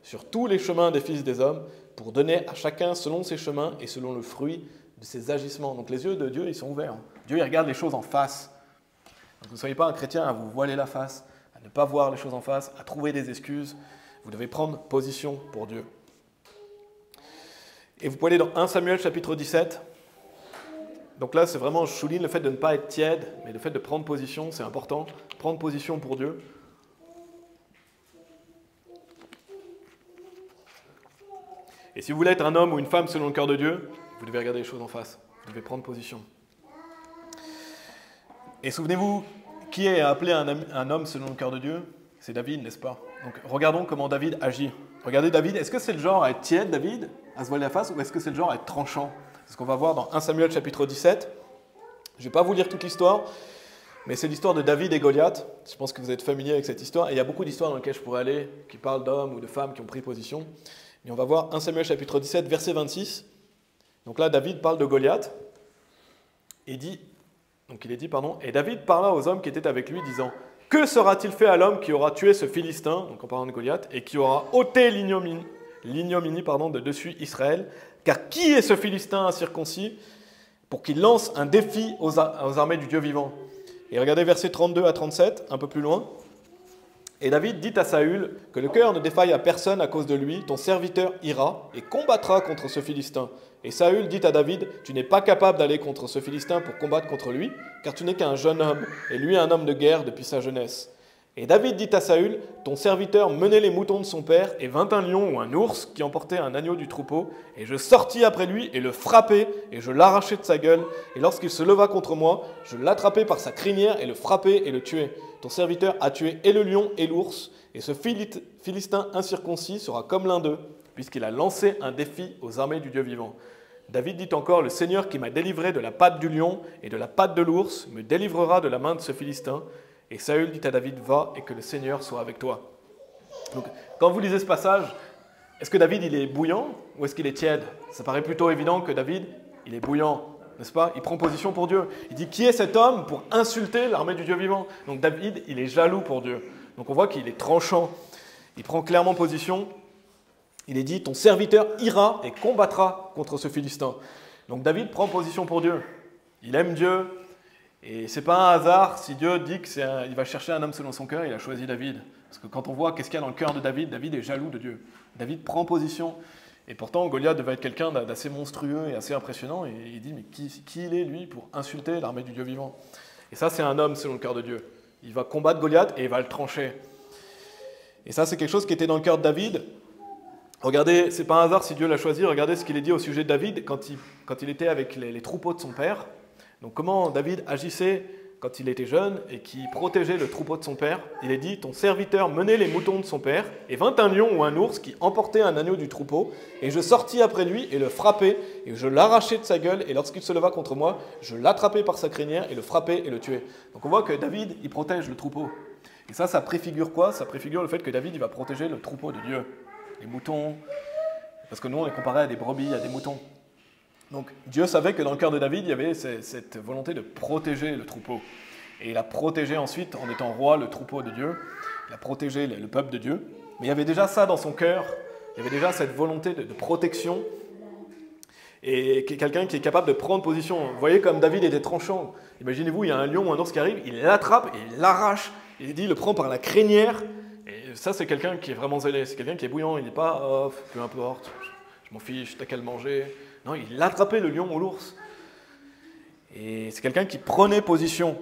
sur tous les chemins des fils des hommes, pour donner à chacun selon ses chemins et selon le fruit de ses agissements. » Donc les yeux de Dieu, ils sont ouverts. Dieu, il regarde les choses en face. Donc ne soyez pas un chrétien à vous voiler la face, à ne pas voir les choses en face, à trouver des excuses. Vous devez prendre position pour Dieu. Et vous pouvez aller dans 1 Samuel chapitre 17. Donc là, c'est vraiment, je souligne le fait de ne pas être tiède, mais le fait de prendre position, c'est important. Prendre position pour Dieu. Et si vous voulez être un homme ou une femme selon le cœur de Dieu, vous devez regarder les choses en face. Vous devez prendre position. Et souvenez-vous, qui est appelé un homme selon le cœur de Dieu? C'est David, n'est-ce pas? Donc regardons comment David agit. Regardez David, est-ce que c'est le genre à être tiède, David, à se voiler la face, ou est-ce que c'est le genre à être tranchant? C'est ce qu'on va voir dans 1 Samuel chapitre 17. Je ne vais pas vous lire toute l'histoire, mais c'est l'histoire de David et Goliath. Je pense que vous êtes familier avec cette histoire. Et il y a beaucoup d'histoires dans lesquelles je pourrais aller, qui parlent d'hommes ou de femmes qui ont pris position. Et on va voir 1 Samuel chapitre 17, verset 26. Donc là, David parle de Goliath. Et et David parla aux hommes qui étaient avec lui, disant « Que sera-t-il fait à l'homme qui aura tué ce Philistin » donc en parlant de Goliath, « et qui aura ôté l'ignominie de dessus Israël ? Car qui est ce Philistin incirconcis pour qu'il lance un défi aux armées du Dieu vivant ?» Et regardez versets 32 à 37, un peu plus loin. « Et David dit à Saül que le cœur ne défaille à personne à cause de lui, ton serviteur ira et combattra contre ce Philistin. Et Saül dit à David, tu n'es pas capable d'aller contre ce Philistin pour combattre contre lui, car tu n'es qu'un jeune homme, et lui un homme de guerre depuis sa jeunesse. Et David dit à Saül, ton serviteur menait les moutons de son père, et vint un lion ou un ours qui emportait un agneau du troupeau, et je sortis après lui et le frappai, et je l'arrachai de sa gueule, et lorsqu'il se leva contre moi, je l'attrapai par sa crinière et le frappai et le tuai. Ton serviteur a tué et le lion et l'ours, et ce Philistin incirconcis sera comme l'un d'eux, puisqu'il a lancé un défi aux armées du Dieu vivant. David dit encore, le Seigneur qui m'a délivré de la patte du lion et de la patte de l'ours me délivrera de la main de ce Philistin. Et Saül dit à David, va et que le Seigneur soit avec toi. Donc, quand vous lisez ce passage, est-ce que David il est bouillant ou est-ce qu'il est tiède? Ça paraît plutôt évident que David, il est bouillant, n'est-ce pas? Il prend position pour Dieu. Il dit, qui est cet homme pour insulter l'armée du Dieu vivant? Donc David, il est jaloux pour Dieu. Donc on voit qu'il est tranchant. Il prend clairement position. Il est dit, ton serviteur ira et combattra contre ce Philistin. Donc David prend position pour Dieu. Il aime Dieu. Et ce n'est pas un hasard si Dieu dit qu'il va chercher un homme selon son cœur, il a choisi David. Parce que quand on voit qu'est-ce qu'il y a dans le cœur de David, David est jaloux de Dieu. David prend position. Et pourtant, Goliath devait être quelqu'un d'assez monstrueux et assez impressionnant. Et il dit, mais qui il est, lui, pour insulter l'armée du Dieu vivant? Et ça, c'est un homme selon le cœur de Dieu. Il va combattre Goliath et il va le trancher. Et ça, c'est quelque chose qui était dans le cœur de David. Regardez, c'est pas un hasard si Dieu l'a choisi. Regardez ce qu'il est dit au sujet de David quand il était avec les troupeaux de son père. Donc comment David agissait quand il était jeune et qui protégeait le troupeau de son père. Il est dit, ton serviteur menait les moutons de son père, et vint un lion ou un ours qui emportait un agneau du troupeau, et je sortis après lui et le frappai, et je l'arrachai de sa gueule, et lorsqu'il se leva contre moi, je l'attrapai par sa crinière, et le frappai et le tuai. Donc on voit que David, il protège le troupeau. Et ça préfigure quoi? Ça préfigure le fait que David, il va protéger le troupeau de Dieu. Les moutons, parce que nous, on est comparé à des brebis, à des moutons. Donc Dieu savait que dans le cœur de David, il y avait cette volonté de protéger le troupeau. Et il a protégé ensuite, en étant roi, le troupeau de Dieu. Il a protégé le peuple de Dieu. Mais il y avait déjà ça dans son cœur. Il y avait déjà cette volonté de protection. Et quelqu'un qui est capable de prendre position. Vous voyez comme David était tranchant. Imaginez-vous, il y a un lion ou un ours qui arrive, il l'attrape et il l'arrache. Il dit, il le prend par la crinière. Et ça, c'est quelqu'un qui est vraiment zélé. C'est quelqu'un qui est bouillant. Il n'est pas, oh, peu importe, je m'en fiche, t'as qu'à le manger. Non, il attrapait le lion ou l'ours. Et c'est quelqu'un qui prenait position.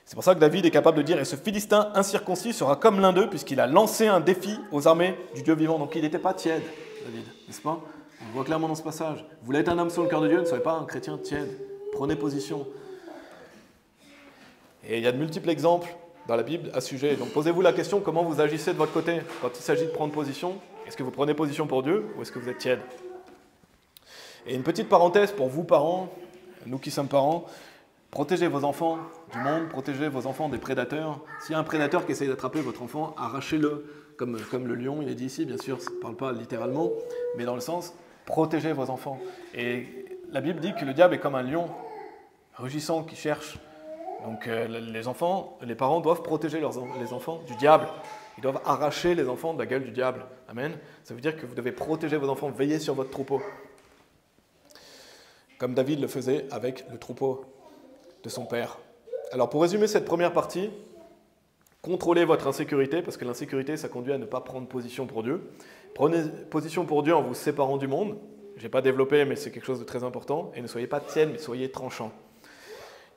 C'est pour ça que David est capable de dire « Et ce Philistin incirconcis sera comme l'un d'eux, puisqu'il a lancé un défi aux armées du Dieu vivant. » Donc il n'était pas tiède, David, n'est-ce pas? On le voit clairement dans ce passage. Vous voulez être un homme selon le cœur de Dieu, ne soyez pas un chrétien tiède. Prenez position. Et il y a de multiples exemples dans la Bible à ce sujet. Donc posez-vous la question, comment vous agissez de votre côté quand il s'agit de prendre position? Est-ce que vous prenez position pour Dieu ou est-ce que vous êtes tiède? Et une petite parenthèse pour vous parents, nous qui sommes parents, protégez vos enfants du monde, protégez vos enfants des prédateurs. S'il y a un prédateur qui essaye d'attraper votre enfant, arrachez-le, comme le lion, il est dit ici, bien sûr, ça ne parle pas littéralement, mais dans le sens, protégez vos enfants. Et la Bible dit que le diable est comme un lion, rugissant, qui cherche. Donc les parents doivent protéger les enfants du diable. Ils doivent arracher les enfants de la gueule du diable. Amen. Ça veut dire que vous devez protéger vos enfants, veiller sur votre troupeau. Comme David le faisait avec le troupeau de son père. Alors pour résumer cette première partie, contrôlez votre insécurité, parce que l'insécurité, ça conduit à ne pas prendre position pour Dieu. Prenez position pour Dieu en vous séparant du monde. Je n'ai pas développé, mais c'est quelque chose de très important. Et ne soyez pas tiède, mais soyez tranchant.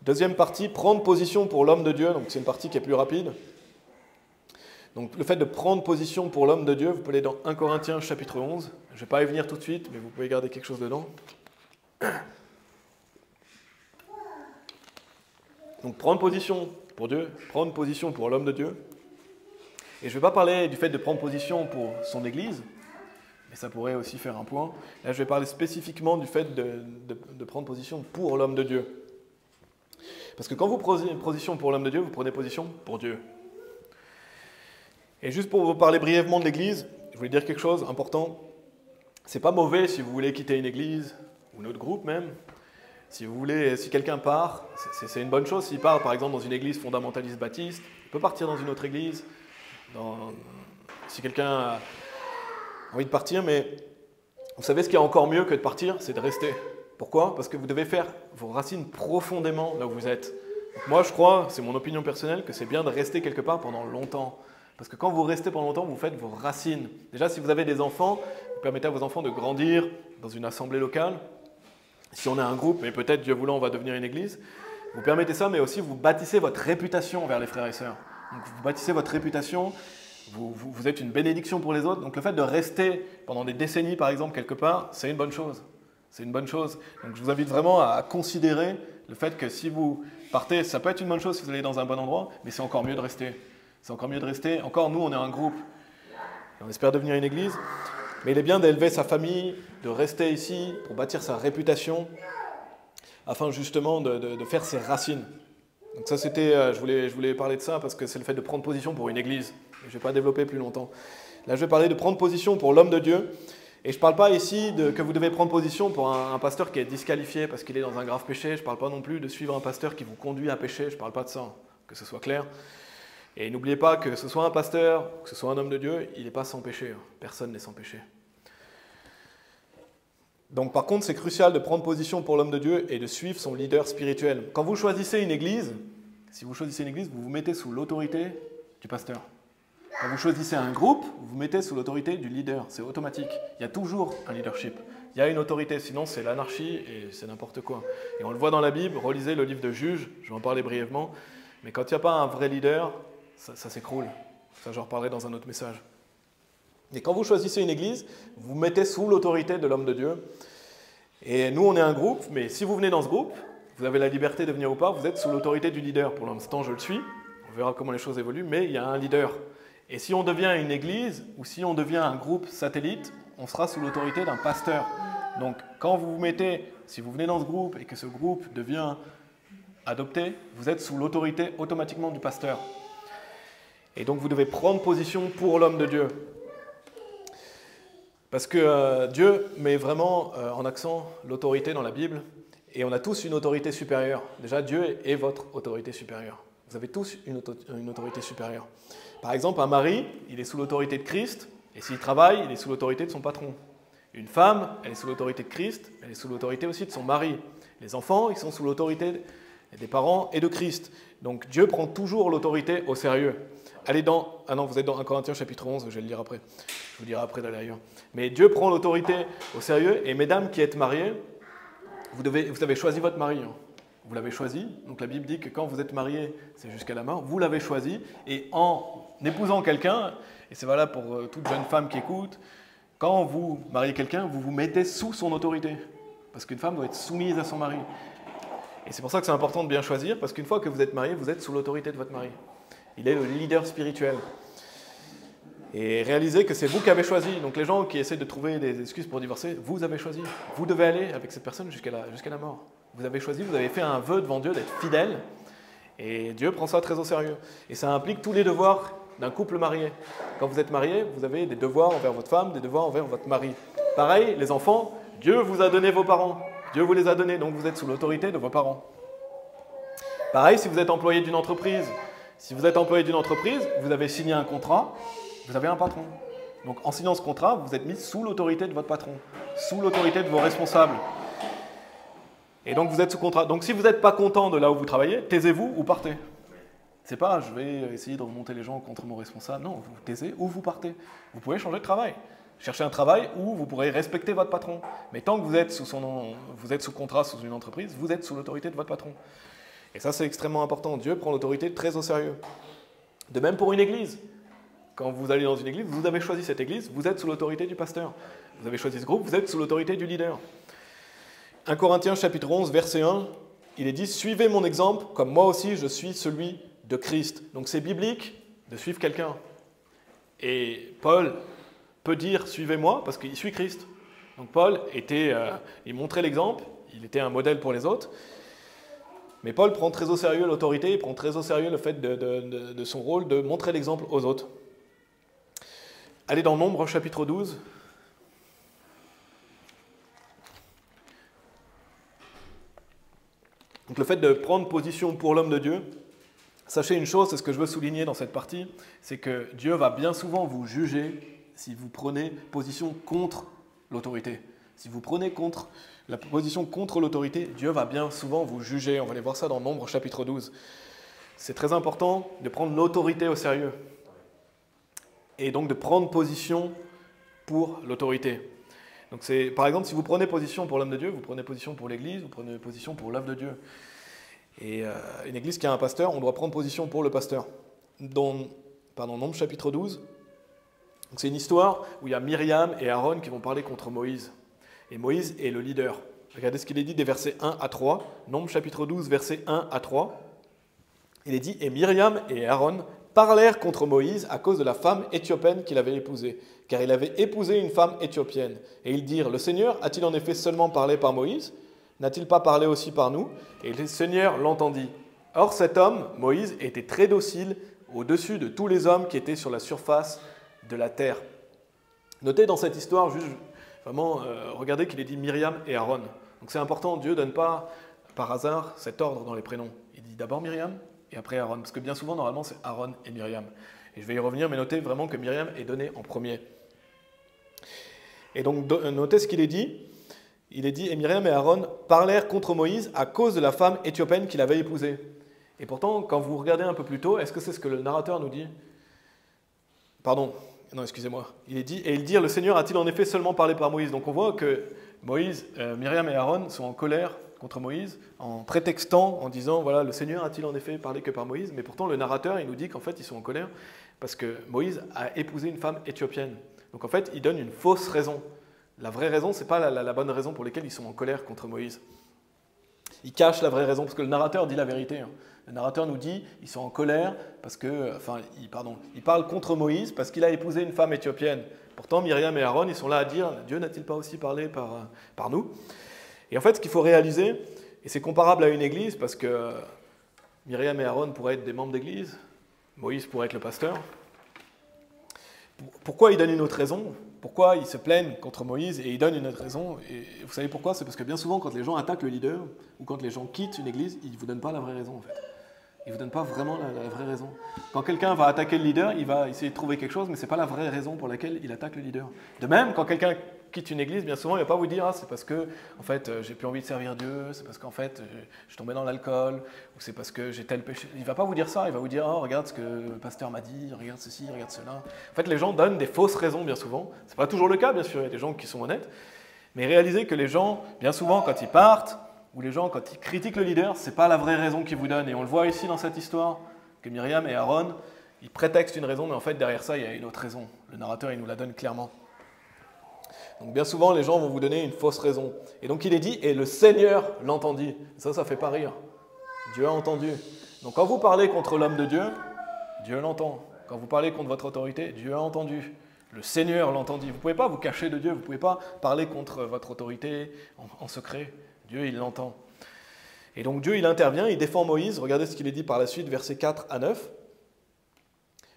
Deuxième partie, prendre position pour l'homme de Dieu. Donc c'est une partie qui est plus rapide. Donc le fait de prendre position pour l'homme de Dieu, vous pouvez aller dans 1 Corinthiens chapitre 11. Je ne vais pas y venir tout de suite, mais vous pouvez garder quelque chose dedans. Donc prendre position pour Dieu, prendre position pour l'homme de Dieu. Et je ne vais pas parler du fait de prendre position pour son Église, mais ça pourrait aussi faire un point. Là, je vais parler spécifiquement du fait de prendre position pour l'homme de Dieu. Parce que quand vous prenez position pour l'homme de Dieu, vous prenez position pour Dieu. Et juste pour vous parler brièvement de l'Église, je voulais dire quelque chose d'important. C'est pas mauvais si vous voulez quitter une Église, ou notre groupe même. Si quelqu'un part, c'est une bonne chose. S'il part par exemple dans une église fondamentaliste baptiste, il peut partir dans une autre église. Si quelqu'un a envie de partir, mais vous savez ce qui est encore mieux que de partir, c'est de rester. Pourquoi? Parce que vous devez faire vos racines profondément là où vous êtes. Donc moi, je crois, c'est mon opinion personnelle, que c'est bien de rester quelque part pendant longtemps. Parce que quand vous restez pendant longtemps, vous faites vos racines. Déjà, si vous avez des enfants, vous permettez à vos enfants de grandir dans une assemblée locale. Si on est un groupe, mais peut-être, Dieu voulant, on va devenir une église, vous permettez ça, mais aussi vous bâtissez votre réputation envers les frères et sœurs. Donc vous bâtissez votre réputation, vous êtes une bénédiction pour les autres. Donc le fait de rester pendant des décennies, par exemple, quelque part, c'est une bonne chose. C'est une bonne chose. Donc je vous invite vraiment à considérer le fait que si vous partez, ça peut être une bonne chose si vous allez dans un bon endroit, mais c'est encore mieux de rester. C'est encore mieux de rester. Encore, nous, on est un groupe. Et on espère devenir une église. Mais il est bien d'élever sa famille, de rester ici pour bâtir sa réputation, afin justement de faire ses racines. Donc ça, c'était, je voulais parler de ça parce que c'est le fait de prendre position pour une église. Je ne vais pas développer plus longtemps. Là, je vais parler de prendre position pour l'homme de Dieu. Et je ne parle pas ici que vous devez prendre position pour un pasteur qui est disqualifié parce qu'il est dans un grave péché. Je ne parle pas non plus de suivre un pasteur qui vous conduit à pécher. Je ne parle pas de ça, que ce soit clair. Et n'oubliez pas que ce soit un pasteur, que ce soit un homme de Dieu, il n'est pas sans péché. Personne n'est sans péché. Donc par contre, c'est crucial de prendre position pour l'homme de Dieu et de suivre son leader spirituel. Quand vous choisissez une église, si vous choisissez une église, vous vous mettez sous l'autorité du pasteur. Quand vous choisissez un groupe, vous vous mettez sous l'autorité du leader. C'est automatique. Il y a toujours un leadership. Il y a une autorité, sinon c'est l'anarchie et c'est n'importe quoi. Et on le voit dans la Bible, relisez le livre de Juges, je vais en parler brièvement. Mais quand il n'y a pas un vrai leader, ça s'écroule. Ça, j'en reparlerai dans un autre message. Et quand vous choisissez une église, vous vous mettez sous l'autorité de l'homme de Dieu. Et nous, on est un groupe, mais si vous venez dans ce groupe, vous avez la liberté de venir ou pas, vous êtes sous l'autorité du leader. Pour l'instant, je le suis. On verra comment les choses évoluent, mais il y a un leader. Et si on devient une église, ou si on devient un groupe satellite, on sera sous l'autorité d'un pasteur. Donc, quand vous vous mettez, si vous venez dans ce groupe et que ce groupe devient adopté, vous êtes sous l'autorité automatiquement du pasteur. Et donc, vous devez prendre position pour l'homme de Dieu. Parce que Dieu met vraiment en accent l'autorité dans la Bible, et on a tous une autorité supérieure. Déjà, Dieu est votre autorité supérieure. Vous avez tous une autorité supérieure. Par exemple, un mari, il est sous l'autorité de Christ, et s'il travaille, il est sous l'autorité de son patron. Une femme, elle est sous l'autorité de Christ, elle est sous l'autorité aussi de son mari. Les enfants, ils sont sous l'autorité des parents et de Christ. Donc Dieu prend toujours l'autorité au sérieux. Allez dans... Ah non, vous êtes dans 1 Corinthiens chapitre 11, je vais le lire après. Je vous dirai après d'aller ailleurs. Mais Dieu prend l'autorité au sérieux, et mesdames qui êtes mariées, vous avez choisi votre mari. Vous l'avez choisi. Donc la Bible dit que quand vous êtes mariés, c'est jusqu'à la mort. Vous l'avez choisi. Et en épousant quelqu'un, et c'est valable pour toute jeune femme qui écoute, quand vous mariez quelqu'un, vous vous mettez sous son autorité. Parce qu'une femme doit être soumise à son mari. Et c'est pour ça que c'est important de bien choisir, parce qu'une fois que vous êtes marié, vous êtes sous l'autorité de votre mari. Il est le leader spirituel. Et réalisez que c'est vous qui avez choisi. Donc les gens qui essaient de trouver des excuses pour divorcer, vous avez choisi. Vous devez aller avec cette personne jusqu'à la mort. Vous avez choisi, vous avez fait un vœu devant Dieu d'être fidèle. Et Dieu prend ça très au sérieux. Et ça implique tous les devoirs d'un couple marié. Quand vous êtes marié, vous avez des devoirs envers votre femme, des devoirs envers votre mari. Pareil, les enfants, Dieu vous a donné vos parents. Dieu vous les a donnés, donc vous êtes sous l'autorité de vos parents. Pareil, si vous êtes employé d'une entreprise. Si vous êtes employé d'une entreprise, vous avez signé un contrat, vous avez un patron. Donc en signant ce contrat, vous êtes mis sous l'autorité de votre patron, sous l'autorité de vos responsables. Et donc vous êtes sous contrat. Donc si vous n'êtes pas content de là où vous travaillez, taisez-vous ou partez. C'est pas je vais essayer de remonter les gens contre mon responsable. Non, vous taisez ou vous partez. Vous pouvez changer de travail. Cherchez un travail où vous pourrez respecter votre patron. Mais tant que vous êtes sous contrat sous une entreprise, vous êtes sous l'autorité de votre patron. Et ça, c'est extrêmement important. Dieu prend l'autorité très au sérieux. De même pour une église. Quand vous allez dans une église, vous avez choisi cette église, vous êtes sous l'autorité du pasteur. Vous avez choisi ce groupe, vous êtes sous l'autorité du leader. 1 Corinthiens chapitre 11, verset 1, il est dit « Suivez mon exemple, comme moi aussi je suis celui de Christ ». Donc c'est biblique de suivre quelqu'un. Et Paul peut dire « Suivez-moi » parce qu'il suit Christ. Donc Paul il montrait l'exemple, il était un modèle pour les autres. Mais Paul prend très au sérieux l'autorité, il prend très au sérieux le fait de son rôle de montrer l'exemple aux autres. Allez dans Nombre chapitre 12. Donc le fait de prendre position pour l'homme de Dieu, sachez une chose, c'est ce que je veux souligner dans cette partie, c'est que Dieu va bien souvent vous juger si vous prenez position contre l'autorité. Si vous prenez la position contre l'autorité, Dieu va bien souvent vous juger. On va aller voir ça dans Nombre chapitre 12. C'est très important de prendre l'autorité au sérieux. Et donc de prendre position pour l'autorité. Donc par exemple, si vous prenez position pour l'homme de Dieu, vous prenez position pour l'Église, vous prenez position pour l'œuvre de Dieu. Et une Église qui a un pasteur, on doit prendre position pour le pasteur. Dans Nombre chapitre 12, c'est une histoire où il y a Myriam et Aaron qui vont parler contre Moïse. Et Moïse est le leader. Regardez ce qu'il est dit des versets 1 à 3. Nombre chapitre 12, versets 1 à 3. Il est dit « Et Myriam et Aaron parlèrent contre Moïse à cause de la femme éthiopienne qu'il avait épousée, car il avait épousé une femme éthiopienne. Et ils dirent, le Seigneur a-t-il en effet seulement parlé par Moïse? N'a-t-il pas parlé aussi par nous? Et le Seigneur l'entendit. Or cet homme, Moïse, était très docile au-dessus de tous les hommes qui étaient sur la surface de la terre. » Notez dans cette histoire, juste vraiment, regardez qu'il est dit Myriam et Aaron. Donc c'est important, Dieu ne donne pas par hasard cet ordre dans les prénoms. Il dit d'abord Myriam et après Aaron, parce que bien souvent, normalement, c'est Aaron et Myriam. Et je vais y revenir, mais notez vraiment que Myriam est donnée en premier. Et donc, notez ce qu'il est dit. Il est dit, et Myriam et Aaron parlèrent contre Moïse à cause de la femme éthiopienne qu'il avait épousée. Et pourtant, quand vous regardez un peu plus tôt, est-ce que c'est ce que le narrateur nous dit? Pardon, non, excusez-moi. Il est dit, et ils dirent, le Seigneur a-t-il en effet seulement parlé par Moïse? Donc on voit que Myriam et Aaron sont en colère contre Moïse, en prétextant, en disant, voilà, le Seigneur a-t-il en effet parlé que par Moïse? Mais pourtant, le narrateur, il nous dit qu'en fait, ils sont en colère parce que Moïse a épousé une femme éthiopienne. Donc en fait, il donne une fausse raison. La vraie raison, ce n'est pas la bonne raison pour laquelle ils sont en colère contre Moïse. Il cache la vraie raison, parce que le narrateur dit la vérité. Le narrateur nous dit ils sont en colère parce que, il parle contre Moïse parce qu'il a épousé une femme éthiopienne. Pourtant, Myriam et Aaron, ils sont là à dire Dieu n'a-t-il pas aussi parlé par nous? Et en fait, ce qu'il faut réaliser, et c'est comparable à une église, parce que Myriam et Aaron pourraient être des membres d'église, Moïse pourrait être le pasteur. Pourquoi ils donnent une autre raison? Pourquoi ils se plaignent contre Moïse et ils donnent une autre raison? Et vous savez pourquoi? C'est parce que bien souvent, quand les gens attaquent le leader, ou quand les gens quittent une église, ils ne vous donnent pas la vraie raison, en fait. Ils ne vous donnent pas vraiment la vraie raison. Quand quelqu'un va attaquer le leader, il va essayer de trouver quelque chose, mais ce n'est pas la vraie raison pour laquelle il attaque le leader. De même, quand quelqu'un quitte une église, bien souvent, il ne va pas vous dire c'est parce que, en fait, j'ai plus envie de servir Dieu, c'est parce qu'en fait, je suis tombé dans l'alcool, ou c'est parce que j'ai tel péché. Il ne va pas vous dire ça, il va vous dire regarde ce que le pasteur m'a dit, regarde ceci, regarde cela. En fait, les gens donnent des fausses raisons, bien souvent. Ce n'est pas toujours le cas, bien sûr, il y a des gens qui sont honnêtes, mais réalisez que les gens, bien souvent, quand ils partent, ou les gens, quand ils critiquent le leader, ce n'est pas la vraie raison qu'ils vous donnent. Et on le voit ici dans cette histoire, que Myriam et Aaron, ils prétextent une raison, mais en fait, derrière ça, il y a une autre raison. Le narrateur, il nous la donne clairement. Donc bien souvent, les gens vont vous donner une fausse raison. Et donc il est dit, et le Seigneur l'entendit. Ça ne fait pas rire. Dieu a entendu. Donc quand vous parlez contre l'homme de Dieu, Dieu l'entend. Quand vous parlez contre votre autorité, Dieu a entendu. Le Seigneur l'entendit. Vous ne pouvez pas vous cacher de Dieu, vous ne pouvez pas parler contre votre autorité en secret. Dieu, il l'entend. Et donc Dieu, il intervient, il défend Moïse. Regardez ce qu'il est dit par la suite, versets 4 à 9.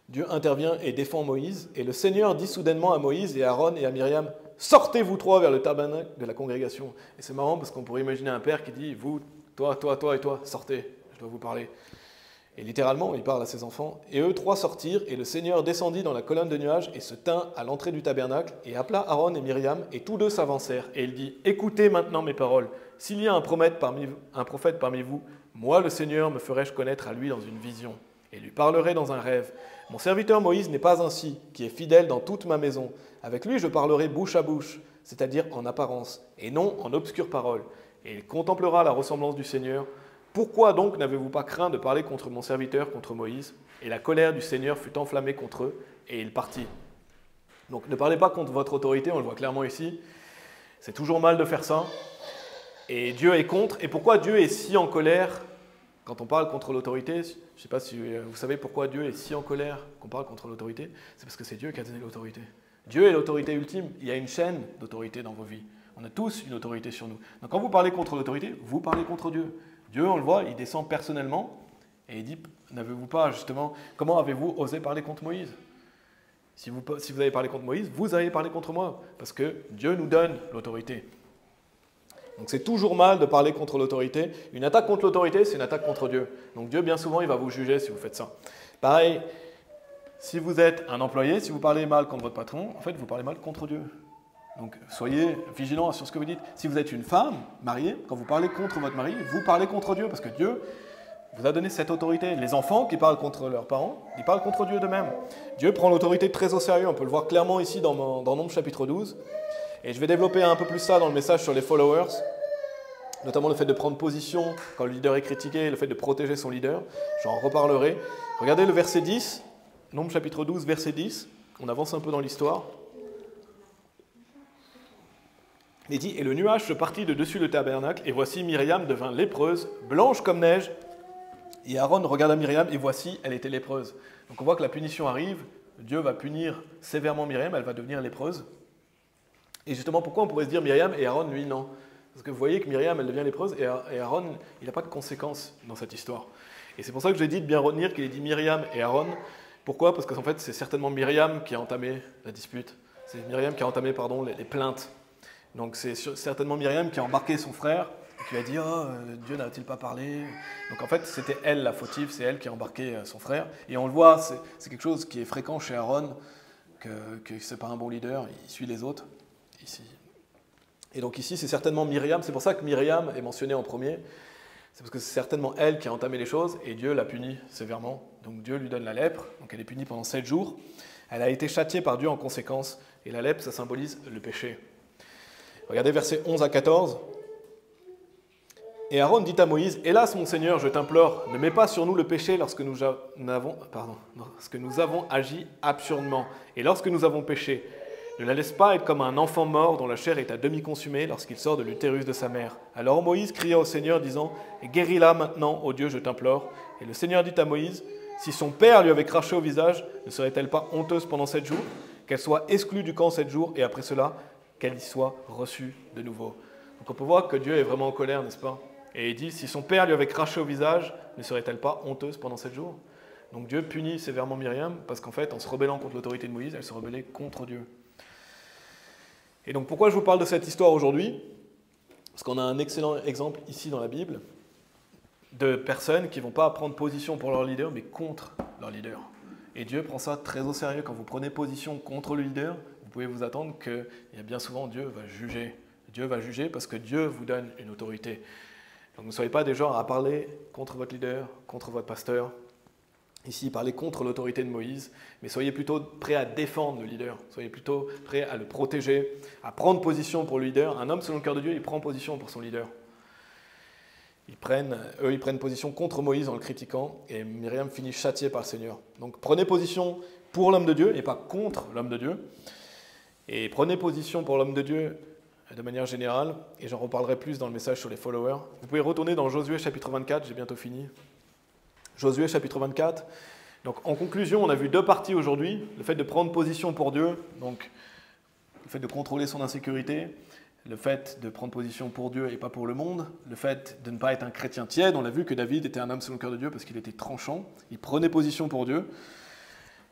Dieu intervient et défend Moïse. Et le Seigneur dit soudainement à Moïse et à Aaron et à Myriam, « Sortez vous trois vers le tabernacle de la congrégation. » Et c'est marrant parce qu'on pourrait imaginer un père qui dit, « Vous, toi et toi, sortez, je dois vous parler. » Et littéralement, il parle à ses enfants. Et eux trois sortirent, et le Seigneur descendit dans la colonne de nuages et se tint à l'entrée du tabernacle, et appela Aaron et Myriam, et tous deux s'avancèrent. Et il dit, « Écoutez maintenant mes paroles. S'il y a un prophète parmi vous, moi le Seigneur me ferai-je connaître à lui dans une vision, et lui parlerai dans un rêve. Mon serviteur Moïse n'est pas ainsi, qui est fidèle dans toute ma maison. Avec lui je parlerai bouche à bouche, c'est-à-dire en apparence, et non en obscures paroles. Et il contemplera la ressemblance du Seigneur. Pourquoi donc n'avez-vous pas craint de parler contre mon serviteur, contre Moïse? Et la colère du Seigneur fut enflammée contre eux, et il partit. » Donc ne parlez pas contre votre autorité, on le voit clairement ici. C'est toujours mal de faire ça. Et Dieu est contre. Et pourquoi Dieu est si en colère quand on parle contre l'autorité? Je ne sais pas si vous savez pourquoi Dieu est si en colère qu'on parle contre l'autorité. C'est parce que c'est Dieu qui a donné l'autorité. Dieu est l'autorité ultime. Il y a une chaîne d'autorité dans vos vies. On a tous une autorité sur nous. Donc quand vous parlez contre l'autorité, vous parlez contre Dieu. Dieu, on le voit, il descend personnellement et il dit, n'avez-vous pas justement, comment avez-vous osé parler contre Moïse? Si vous avez parlé contre Moïse, vous avez parlé contre moi, parce que Dieu nous donne l'autorité. Donc c'est toujours mal de parler contre l'autorité. Une attaque contre l'autorité, c'est une attaque contre Dieu. Donc Dieu, bien souvent, il va vous juger si vous faites ça. Pareil, si vous êtes un employé, si vous parlez mal contre votre patron, en fait, vous parlez mal contre Dieu. Donc soyez vigilants sur ce que vous dites. Si vous êtes une femme mariée, quand vous parlez contre votre mari, vous parlez contre Dieu, parce que Dieu vous a donné cette autorité. Les enfants qui parlent contre leurs parents, ils parlent contre Dieu d'eux-mêmes. Dieu prend l'autorité très au sérieux, on peut le voir clairement ici dans Nombres chapitre 12. Et je vais développer un peu plus ça dans le message sur les followers, notamment le fait de prendre position quand le leader est critiqué, le fait de protéger son leader. J'en reparlerai. Regardez le verset 10, Nombres chapitre 12, verset 10. On avance un peu dans l'histoire. Il dit, et le nuage se partit de dessus le tabernacle, et voici Myriam devint lépreuse, blanche comme neige. Et Aaron regarda Myriam, et voici, elle était lépreuse. Donc on voit que la punition arrive, Dieu va punir sévèrement Myriam, elle va devenir lépreuse. Et justement, pourquoi on pourrait se dire Myriam et Aaron, lui, non? Parce que vous voyez que Myriam, elle devient lépreuse, et Aaron, il n'a pas de conséquences dans cette histoire. Et c'est pour ça que j'ai dit de bien retenir qu'il est dit Myriam et Aaron. Pourquoi? Parce qu'en fait, c'est certainement Myriam qui a entamé la dispute. C'est Myriam qui a entamé, les plaintes. Donc c'est certainement Myriam qui a embarqué son frère et qui lui a dit « Oh, Dieu n'a-t-il pas parlé ?» Donc en fait, c'était elle la fautive, c'est elle qui a embarqué son frère. Et on le voit, c'est quelque chose qui est fréquent chez Aaron, que ce n'est pas un bon leader, il suit les autres. Ici. Et donc ici, c'est certainement Myriam, c'est pour ça que Myriam est mentionnée en premier. C'est parce que c'est certainement elle qui a entamé les choses et Dieu l'a punie sévèrement. Donc Dieu lui donne la lèpre, donc elle est punie pendant 7 jours. Elle a été châtiée par Dieu en conséquence. Et la lèpre, ça symbolise le péché. Regardez versets 11 à 14. Et Aaron dit à Moïse, « Hélas, mon Seigneur, je t'implore, ne mets pas sur nous le péché lorsque nous avons agi absurdement. Et lorsque nous avons péché, ne la laisse pas être comme un enfant mort dont la chair est à demi consumée lorsqu'il sort de l'utérus de sa mère. » Alors Moïse cria au Seigneur, disant, « Guéris-la maintenant, ô Dieu, je t'implore. » Et le Seigneur dit à Moïse, « Si son père lui avait craché au visage, ne serait-elle pas honteuse pendant 7 jours? Qu'elle soit exclue du camp 7 jours, et après cela, qu'elle y soit reçue de nouveau. » Donc on peut voir que Dieu est vraiment en colère, n'est-ce pas? Et il dit, si son père lui avait craché au visage, ne serait-elle pas honteuse pendant 7 jours? Donc Dieu punit sévèrement Myriam, parce qu'en fait, en se rebellant contre l'autorité de Moïse, elle se rebellait contre Dieu. Et donc pourquoi je vous parle de cette histoire aujourd'hui? Parce qu'on a un excellent exemple ici dans la Bible, de personnes qui ne vont pas prendre position pour leur leader, mais contre leur leader. Et Dieu prend ça très au sérieux. Quand vous prenez position contre le leader, vous pouvez vous attendre que bien souvent Dieu va juger. Dieu va juger parce que Dieu vous donne une autorité. Donc ne soyez pas des gens à parler contre votre leader, contre votre pasteur. Ici, parlez contre l'autorité de Moïse, mais soyez plutôt prêts à défendre le leader. Soyez plutôt prêts à le protéger, à prendre position pour le leader. Un homme selon le cœur de Dieu, il prend position pour son leader. Ils prennent position contre Moïse en le critiquant, et Myriam finit châtiée par le Seigneur. Donc prenez position pour l'homme de Dieu et pas contre l'homme de Dieu. Et prenez position pour l'homme de Dieu de manière générale, et j'en reparlerai plus dans le message sur les followers. Vous pouvez retourner dans Josué chapitre 24, j'ai bientôt fini. Josué chapitre 24. Donc en conclusion, on a vu 2 parties aujourd'hui. Le fait de prendre position pour Dieu, donc le fait de contrôler son insécurité, le fait de prendre position pour Dieu et pas pour le monde, le fait de ne pas être un chrétien tiède. On a vu que David était un homme selon le cœur de Dieu parce qu'il était tranchant, il prenait position pour Dieu.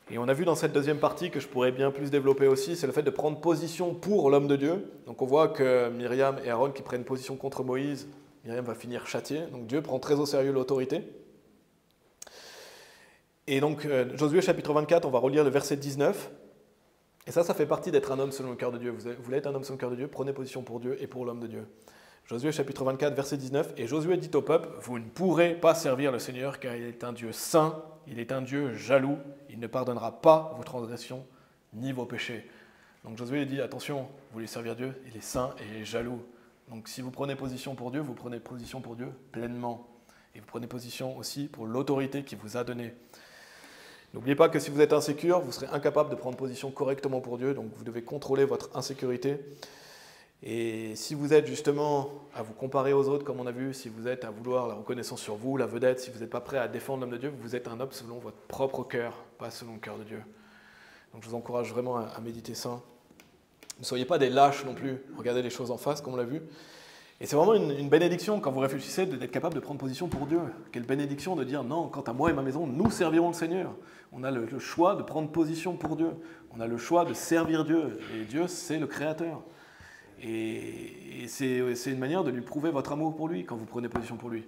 Et on a vu dans cette deuxième partie que je pourrais bien plus développer aussi, c'est le fait de prendre position pour l'homme de Dieu. Donc on voit que Myriam et Aaron qui prennent position contre Moïse, Myriam va finir châtiée. Donc Dieu prend très au sérieux l'autorité. Et donc Josué chapitre 24, on va relire le verset 19. Et ça fait partie d'être un homme selon le cœur de Dieu. Vous voulez être un homme selon le cœur de Dieu, prenez position pour Dieu et pour l'homme de Dieu. Josué chapitre 24, verset 19. Et Josué dit au peuple, « Vous ne pourrez pas servir le Seigneur, car il est un Dieu saint, il est un Dieu jaloux, il ne pardonnera pas vos transgressions ni vos péchés. » Donc Josué dit, attention, vous voulez servir Dieu, il est saint et il est jaloux. Donc si vous prenez position pour Dieu, vous prenez position pour Dieu pleinement. Et vous prenez position aussi pour l'autorité qu'il vous a donnée. N'oubliez pas que si vous êtes insécure, vous serez incapable de prendre position correctement pour Dieu, donc vous devez contrôler votre insécurité. Et si vous êtes justement à vous comparer aux autres, comme on a vu, si vous êtes à vouloir la reconnaissance sur vous, la vedette, si vous n'êtes pas prêt à défendre l'homme de Dieu, vous êtes un homme selon votre propre cœur, pas selon le cœur de Dieu. Donc je vous encourage vraiment à méditer ça. Ne soyez pas des lâches non plus, regardez les choses en face, comme on l'a vu. Et c'est vraiment une bénédiction quand vous réfléchissez d'être capable de prendre position pour Dieu. Quelle bénédiction de dire non, quant à moi et ma maison, nous servirons le Seigneur. On a le choix de prendre position pour Dieu. On a le choix de servir Dieu. Et Dieu, c'est le Créateur. Et c'est une manière de lui prouver votre amour pour lui quand vous prenez position pour lui.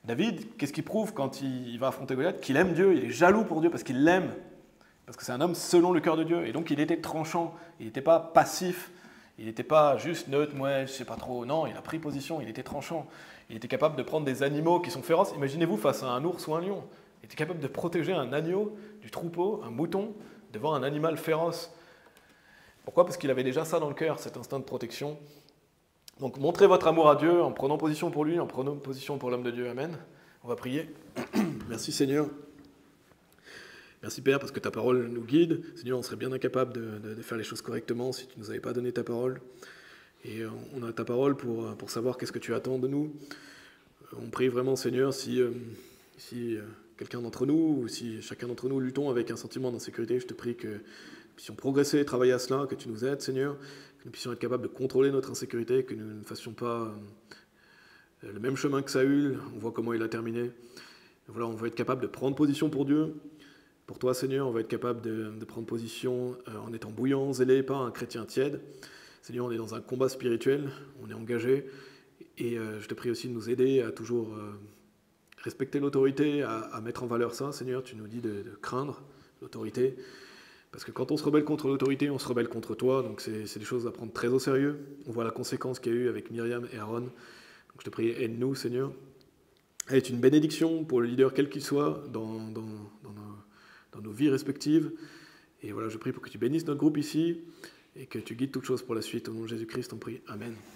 David, qu'est-ce qu'il prouve quand il va affronter Goliath? Qu'il aime Dieu, il est jaloux pour Dieu parce qu'il l'aime. Parce que c'est un homme selon le cœur de Dieu. Et donc il était tranchant, il n'était pas passif. Il n'était pas juste neutre, moi je sais pas trop. Non, il a pris position, il était tranchant. Il était capable de prendre des animaux qui sont féroces. Imaginez-vous face à un ours ou un lion. Il était capable de protéger un agneau du troupeau, un mouton, devant un animal féroce. Pourquoi? Parce qu'il avait déjà ça dans le cœur, cet instinct de protection. Donc montrez votre amour à Dieu en prenant position pour lui, en prenant position pour l'homme de Dieu. Amen. On va prier. Merci Seigneur. Merci Père parce que ta parole nous guide. Seigneur, on serait bien incapable de faire les choses correctement si tu ne nous avais pas donné ta parole. Et on a ta parole pour savoir qu'est-ce que tu attends de nous. On prie vraiment Seigneur si quelqu'un d'entre nous ou si chacun d'entre nous luttons avec un sentiment d'insécurité, je te prie que nous puissions progresser et travailler à cela, que tu nous aides Seigneur, que nous puissions être capables de contrôler notre insécurité, que nous ne fassions pas le même chemin que Saül. On voit comment il a terminé. Voilà, on va être capable de prendre position pour Dieu. Pour toi, Seigneur, on va être capable de prendre position en étant bouillant, zélé, pas un chrétien tiède. Seigneur, on est dans un combat spirituel, on est engagé. Et je te prie aussi de nous aider à toujours respecter l'autorité, à mettre en valeur ça. Seigneur, tu nous dis de craindre l'autorité. Parce que quand on se rebelle contre l'autorité, on se rebelle contre toi. Donc c'est des choses à prendre très au sérieux. On voit la conséquence qu'il y a eu avec Myriam et Aaron. Donc je te prie, aide-nous, Seigneur. Elle est une bénédiction pour le leader, quel qu'il soit, dans nos vies respectives. Et voilà, je prie pour que tu bénisses notre groupe ici et que tu guides toutes choses pour la suite. Au nom de Jésus-Christ, on prie. Amen.